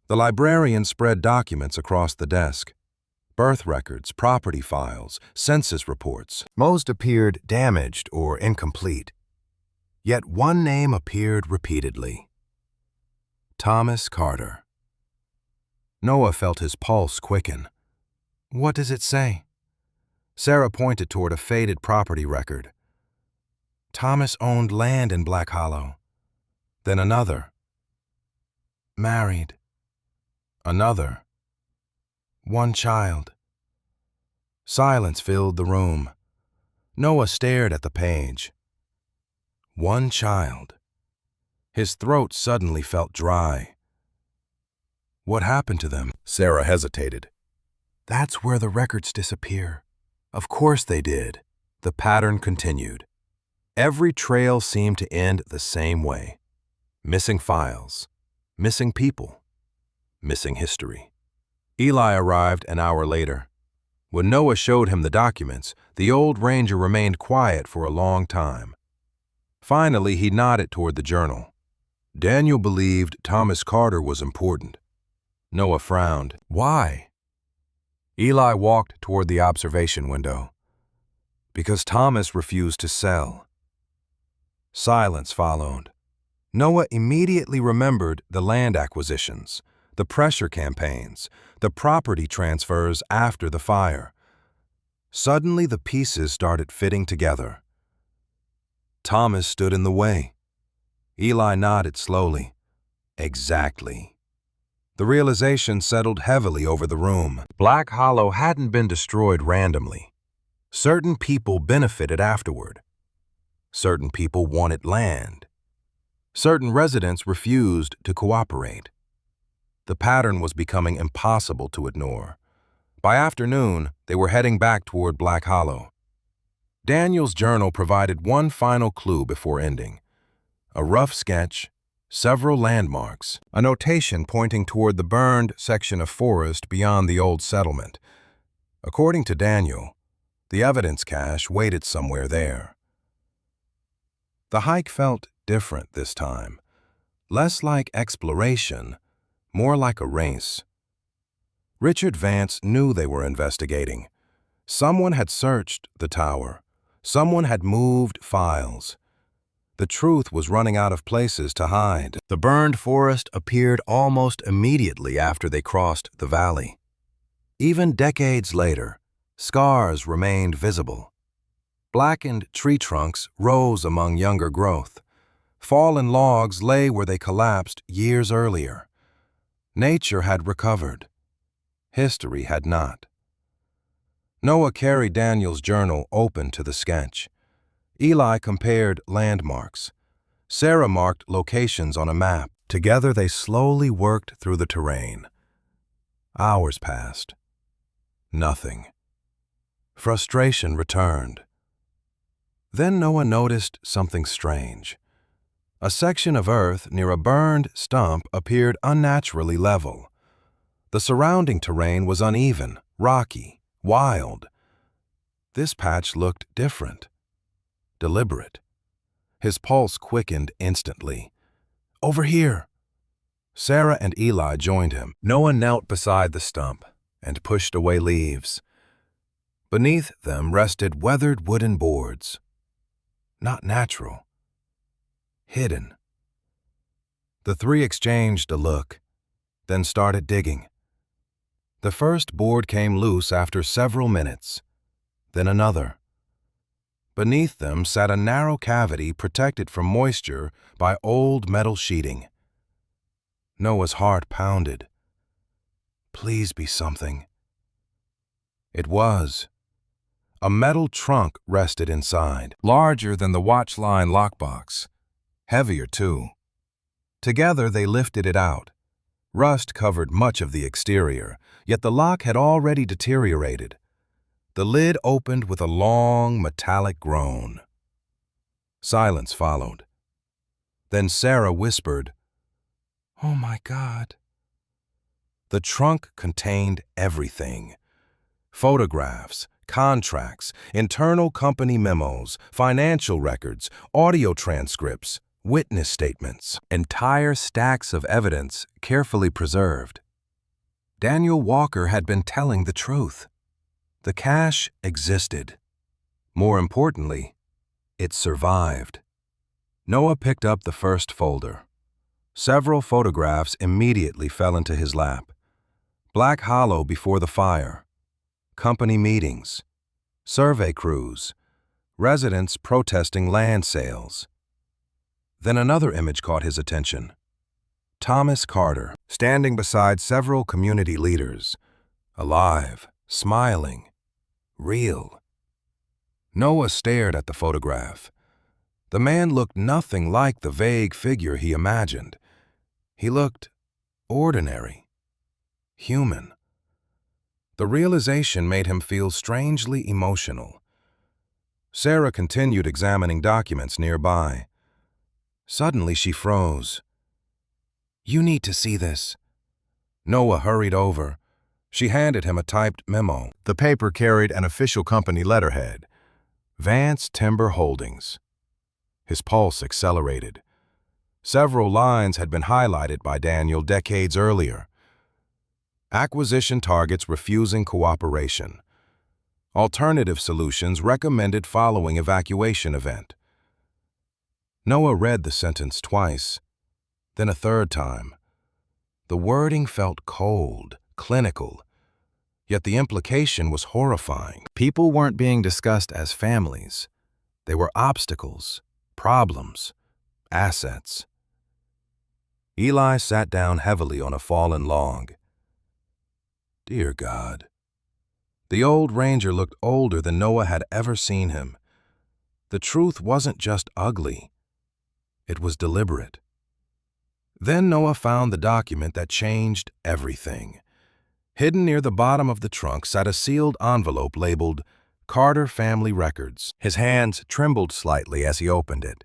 The librarian spread documents across the desk. Birth records, property files, census reports. Most appeared damaged or incomplete. Yet one name appeared repeatedly: Thomas Carter. Noah felt his pulse quicken. "What does it say?" Sarah pointed toward a faded property record. "Thomas owned land in Black Hollow." Then another. "Married." Another. "One child." Silence filled the room. Noah stared at the page. One child. His throat suddenly felt dry. "What happened to them?" Sarah hesitated. "That's where the records disappear." "Of course they did." The pattern continued. Every trail seemed to end the same way. Missing files, missing people, missing history. Eli arrived an hour later. When Noah showed him the documents, the old ranger remained quiet for a long time. Finally, he nodded toward the journal. Daniel believed Thomas Carter was important. Noah frowned. "Why?" Eli walked toward the observation window. "Because Thomas refused to sell." Silence followed. Noah immediately remembered the land acquisitions, the pressure campaigns, the property transfers after the fire. Suddenly, the pieces started fitting together. Thomas stood in the way. Eli nodded slowly. Exactly. The realization settled heavily over the room. Black Hollow hadn't been destroyed randomly. Certain people benefited afterward. Certain people wanted land. Certain residents refused to cooperate. The pattern was becoming impossible to ignore. By afternoon, they were heading back toward Black Hollow. Daniel's journal provided one final clue before ending: a rough sketch, several landmarks, a notation pointing toward the burned section of forest beyond the old settlement. According to Daniel, the evidence cache waited somewhere there. The hike felt different this time. less like exploration, more like a race. Richard Vance knew they were investigating. Someone had searched the tower. Someone had moved files. The truth was running out of places to hide. The burned forest appeared almost immediately after they crossed the valley. Even decades later, scars remained visible. Blackened tree trunks rose among younger growth. Fallen logs lay where they collapsed years earlier. Nature had recovered. History had not. Noah carried Daniel's journal open to the sketch. Eli compared landmarks. Sarah marked locations on a map. Together they slowly worked through the terrain. Hours passed. Nothing. Frustration returned. Then Noah noticed something strange. A section of earth near a burned stump appeared unnaturally level. The surrounding terrain was uneven, rocky, wild. This patch looked different, deliberate. His pulse quickened instantly. "Over here!" Sarah and Eli joined him. Noah knelt beside the stump and pushed away leaves. Beneath them rested weathered wooden boards. Not natural. Hidden. The three exchanged a look, then started digging. The first board came loose after several minutes, then another. Beneath them sat a narrow cavity protected from moisture by old metal sheeting. Noah's heart pounded. Please be something. It was. A metal trunk rested inside, larger than the watch line lockbox. Heavier, too. Together they lifted it out. Rust covered much of the exterior, yet the lock had already deteriorated. The lid opened with a long, metallic groan. Silence followed. Then Sarah whispered, "Oh my God." The trunk contained everything. Photographs, contracts, internal company memos, financial records, audio transcripts, witness statements, entire stacks of evidence carefully preserved. Daniel Walker had been telling the truth. The cache existed. More importantly, it survived. Noah picked up the first folder. Several photographs immediately fell into his lap. Black Hollow before the fire, company meetings, survey crews, residents protesting land sales. Then another image caught his attention. Thomas Carter, standing beside several community leaders, alive, smiling, real. Noah stared at the photograph. The man looked nothing like the vague figure he imagined. He looked ordinary, human. The realization made him feel strangely emotional. Sarah continued examining documents nearby. Suddenly she froze. "You need to see this." Noah hurried over. She handed him a typed memo. The paper carried an official company letterhead, Vance Timber Holdings. His pulse accelerated. Several lines had been highlighted by Daniel decades earlier. Acquisition targets refusing cooperation. Alternative solutions recommended following evacuation event. Noah read the sentence twice, then a third time. The wording felt cold, clinical, yet the implication was horrifying. People weren't being discussed as families. They were obstacles, problems, assets. Eli sat down heavily on a fallen log. Dear God. The old ranger looked older than Noah had ever seen him. The truth wasn't just ugly. It was deliberate. Then Noah found the document that changed everything. Hidden near the bottom of the trunk sat a sealed envelope labeled Carter Family Records. His hands trembled slightly as he opened it.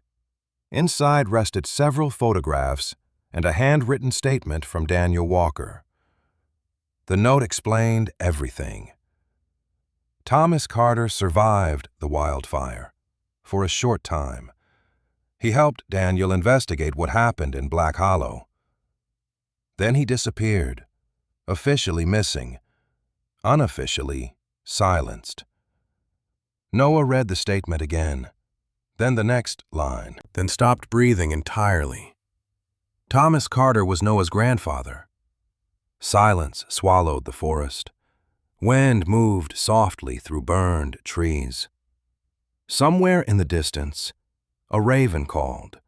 Inside rested several photographs and a handwritten statement from Daniel Walker. The note explained everything. Thomas Carter survived the wildfire for a short time. He helped Daniel investigate what happened in Black Hollow. Then he disappeared, officially missing, unofficially silenced. Noah read the statement again, then the next line, then stopped breathing entirely. Thomas Carter was Noah's grandfather. Silence swallowed the forest. Wind moved softly through burned trees. Somewhere in the distance, a raven called.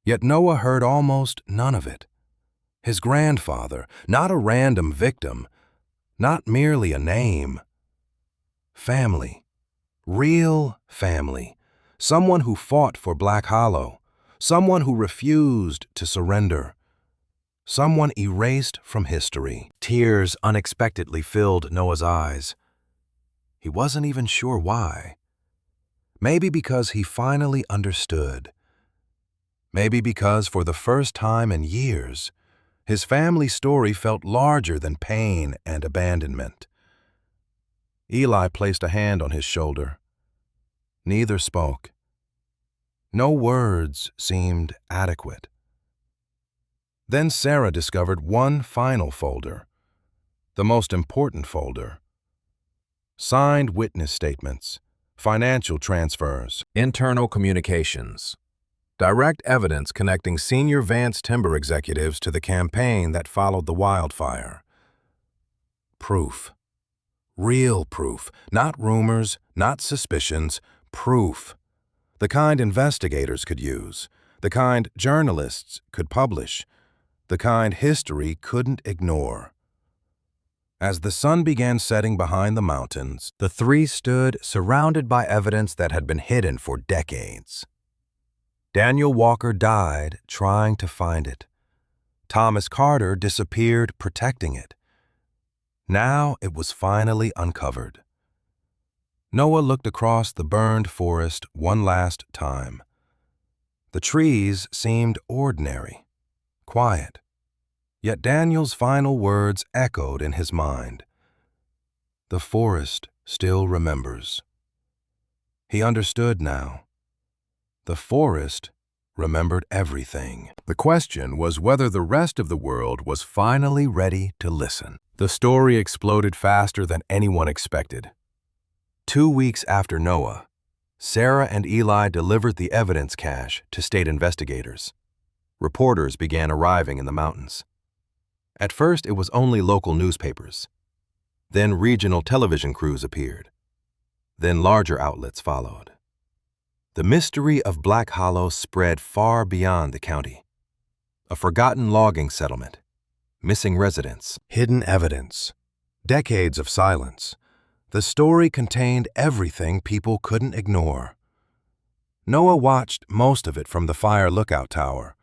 Yet Noah heard almost none of it. His grandfather, not a random victim, not merely a name. Family. Real family. Someone who fought for Black Hollow. Someone who refused to surrender. Someone erased from history. Tears unexpectedly filled Noah's eyes. He wasn't even sure why. Maybe because he finally understood. Maybe because for the first time in years, his family story felt larger than pain and abandonment. Eli placed a hand on his shoulder. Neither spoke. No words seemed adequate. Then Sarah discovered one final folder, the most important folder. Signed witness statements, financial transfers, internal communications, direct evidence connecting senior Vance Timber executives to the campaign that followed the wildfire. Proof. Real proof, not rumors, not suspicions, proof. The kind investigators could use, the kind journalists could publish, the kind history couldn't ignore. As the sun began setting behind the mountains, the three stood surrounded by evidence that had been hidden for decades. Daniel Walker died trying to find it. Thomas Carter disappeared protecting it. Now it was finally uncovered. Noah looked across the burned forest one last time. The trees seemed ordinary, quiet. Yet Daniel's final words echoed in his mind. The forest still remembers. He understood now. The forest remembered everything. The question was whether the rest of the world was finally ready to listen. The story exploded faster than anyone expected. 2 weeks after Noah, Sarah and Eli delivered the evidence cache to state investigators. Reporters began arriving in the mountains. At first, it was only local newspapers. Then regional television crews appeared. Then larger outlets followed. The mystery of Black Hollow spread far beyond the county. A forgotten logging settlement, missing residents, hidden evidence, decades of silence. The story contained everything people couldn't ignore. Noah watched most of it from the fire lookout tower.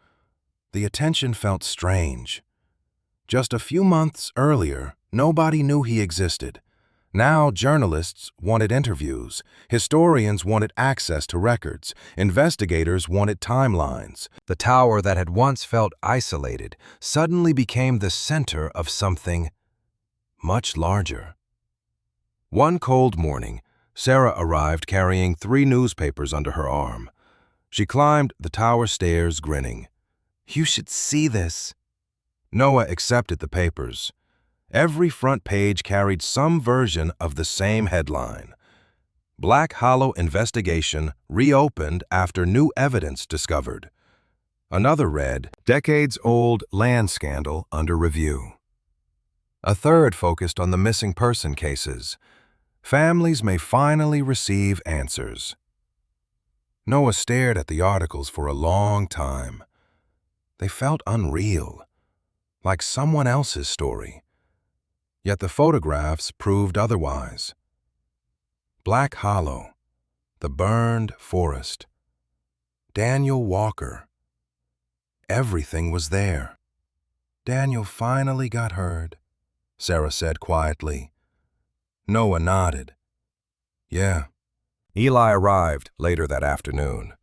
The attention felt strange. Just a few months earlier, nobody knew he existed. Now journalists wanted interviews, historians wanted access to records, investigators wanted timelines. The tower that had once felt isolated suddenly became the center of something much larger. One cold morning, Sarah arrived carrying 3 newspapers under her arm. She climbed the tower stairs grinning. "You should see this." Noah accepted the papers. Every front page carried some version of the same headline. Black Hollow investigation reopened after new evidence discovered. Another read, decades-old land scandal under review. A third focused on the missing person cases. Families may finally receive answers. Noah stared at the articles for a long time. They felt unreal, like someone else's story. Yet the photographs proved otherwise. Black Hollow, the burned forest, Daniel Walker. Everything was there. Daniel finally got heard, Sarah said quietly. Noah nodded. Yeah. Eli arrived later that afternoon.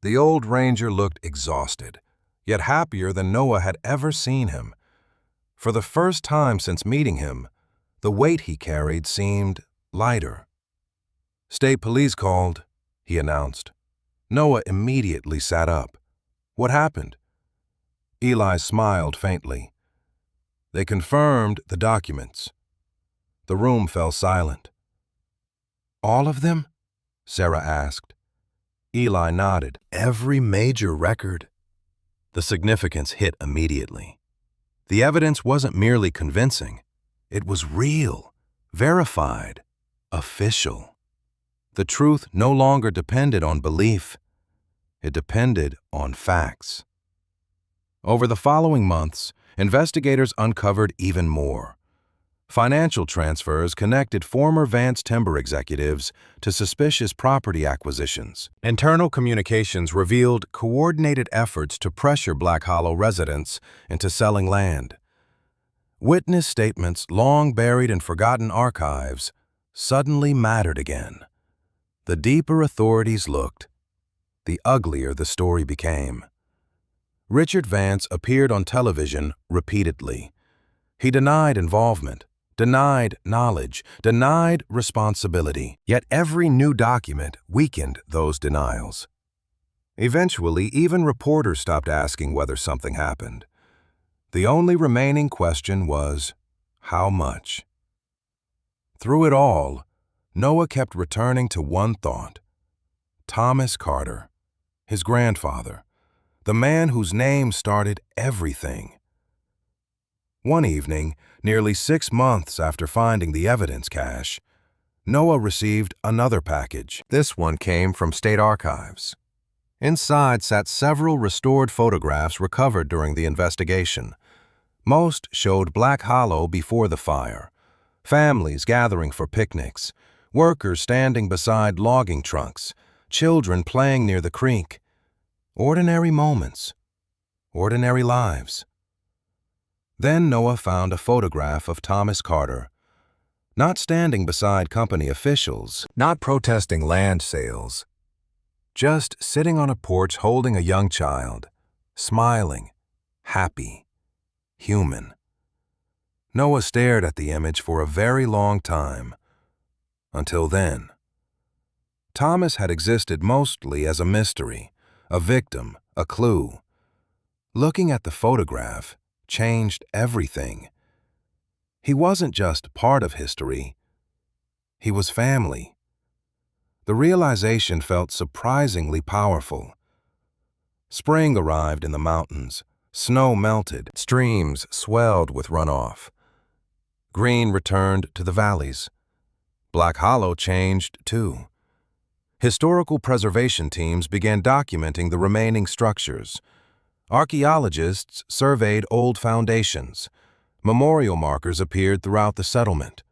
The old ranger looked exhausted, yet happier than Noah had ever seen him. For the first time since meeting him, the weight he carried seemed lighter. State police called, he announced. Noah immediately sat up. What happened? Eli smiled faintly. They confirmed the documents. The room fell silent. All of them? Sarah asked. Eli nodded. Every major record. The significance hit immediately. The evidence wasn't merely convincing. It was real, verified, official. The truth no longer depended on belief. It depended on facts. Over the following months, investigators uncovered even more. Financial transfers connected former Vance Timber executives to suspicious property acquisitions. Internal communications revealed coordinated efforts to pressure Black Hollow residents into selling land. Witness statements long buried in forgotten archives suddenly mattered again. The deeper authorities looked, the uglier the story became. Richard Vance appeared on television repeatedly. He denied involvement, denied knowledge, denied responsibility. Yet every new document weakened those denials. Eventually, even reporters stopped asking whether something happened. The only remaining question was, how much? Through it all, Noah kept returning to one thought: Thomas Carter, his grandfather, the man whose name started everything. One evening, nearly 6 months after finding the evidence cache, Noah received another package. This one came from state archives. Inside sat several restored photographs recovered during the investigation. Most showed Black Hollow before the fire, families gathering for picnics, workers standing beside logging trucks, children playing near the creek. Ordinary moments, ordinary lives. Then Noah found a photograph of Thomas Carter, not standing beside company officials, not protesting land sales, just sitting on a porch holding a young child, smiling, happy, human. Noah stared at the image for a very long time. Until then, Thomas had existed mostly as a mystery, a victim, a clue. Looking at the photograph changed everything. He wasn't just part of history. He was family. The realization felt surprisingly powerful. Spring arrived in the mountains. Snow melted. Streams swelled with runoff. Green returned to the valleys. Black Hollow changed too. Historical preservation teams began documenting the remaining structures. Archaeologists surveyed old foundations. Memorial markers appeared throughout the settlement.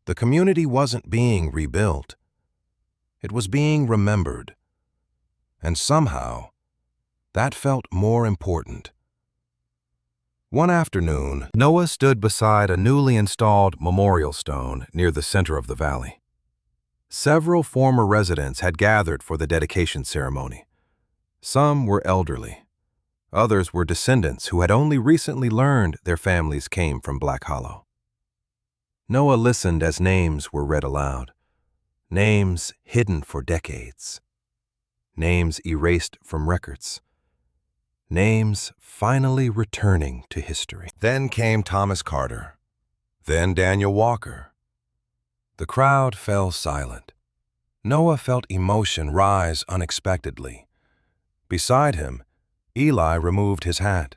The community wasn't being rebuilt. It was being remembered. And somehow, that felt more important. One afternoon, Noah stood beside a newly installed memorial stone near the center of the valley. Several former residents had gathered for the dedication ceremony. Some were elderly. Others were descendants who had only recently learned their families came from Black Hollow. Noah listened as names were read aloud. Names hidden for decades. Names erased from records. Names finally returning to history. Then came Thomas Carter. Then Daniel Walker. The crowd fell silent. Noah felt emotion rise unexpectedly. Beside him, Eli removed his hat.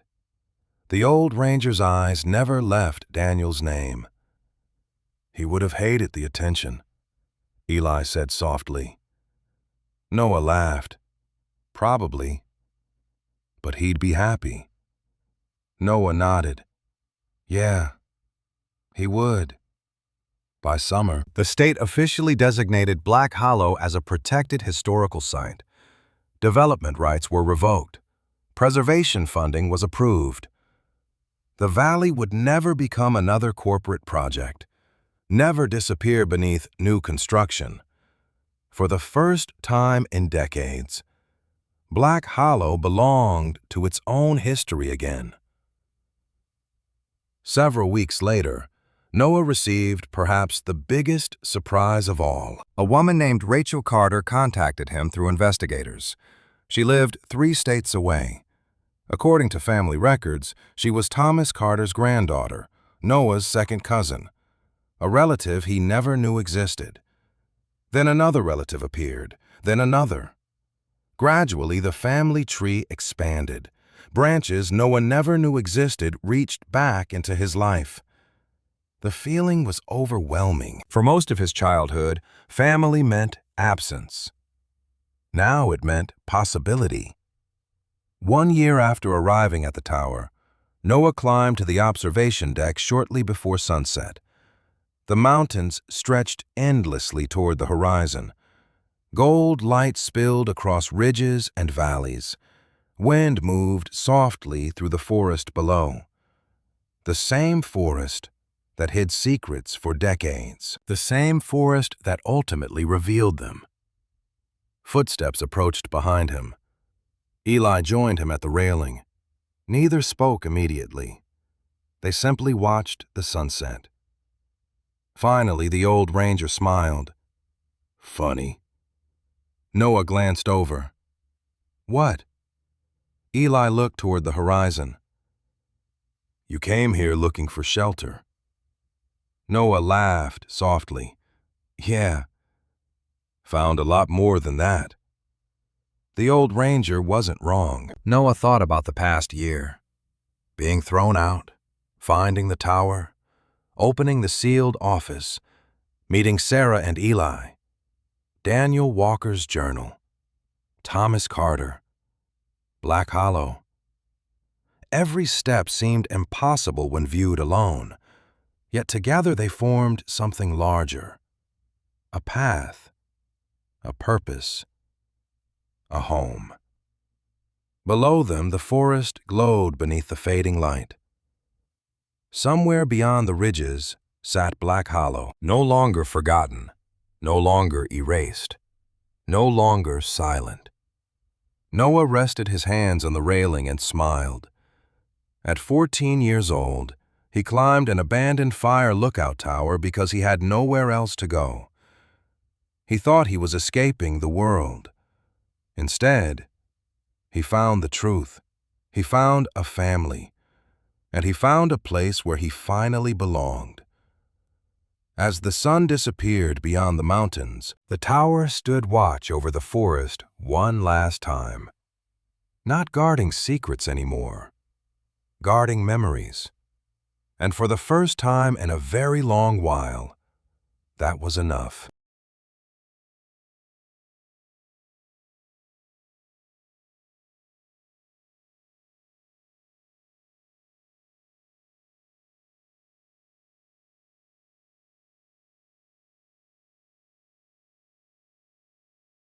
The old ranger's eyes never left Daniel's name. He would have hated the attention, Eli said softly. Noah laughed. Probably. But he'd be happy. Noah nodded. Yeah, he would. By summer, the state officially designated Black Hollow as a protected historical site. Development rights were revoked. Preservation funding was approved. The valley would never become another corporate project, never disappear beneath new construction. For the first time in decades, Black Hollow belonged to its own history again. Several weeks later, Noah received perhaps the biggest surprise of all. A woman named Rachel Carter contacted him through investigators. She lived 3 states away. According to family records, she was Thomas Carter's granddaughter, Noah's second cousin, a relative he never knew existed. Then another relative appeared, then another. Gradually, the family tree expanded. Branches Noah never knew existed reached back into his life. The feeling was overwhelming. For most of his childhood, family meant absence. Now it meant possibility. 1 year after arriving at the tower, Noah climbed to the observation deck shortly before sunset. The mountains stretched endlessly toward the horizon. Gold light spilled across ridges and valleys. Wind moved softly through the forest below. The same forest that hid secrets for decades. The same forest that ultimately revealed them. Footsteps approached behind him. Eli joined him at the railing. Neither spoke immediately. They simply watched the sunset. Finally, the old ranger smiled. Funny. Noah glanced over. What? Eli looked toward the horizon. You came here looking for shelter. Noah laughed softly. Yeah. Found a lot more than that. The old ranger wasn't wrong. Noah thought about the past year. Being thrown out, finding the tower, opening the sealed office, meeting Sarah and Eli, Daniel Walker's journal, Thomas Carter, Black Hollow. Every step seemed impossible when viewed alone, yet together they formed something larger. A path, a purpose, a home. Below them, the forest glowed beneath the fading light. Somewhere beyond the ridges sat Black Hollow, no longer forgotten, no longer erased, no longer silent. Noah rested his hands on the railing and smiled. At 14 years old, he climbed an abandoned fire lookout tower because he had nowhere else to go. He thought he was escaping the world. Instead, he found the truth. He found a family. And he found a place where he finally belonged. As the sun disappeared beyond the mountains, the tower stood watch over the forest one last time. Not guarding secrets anymore, guarding memories. And for the first time in a very long while, that was enough.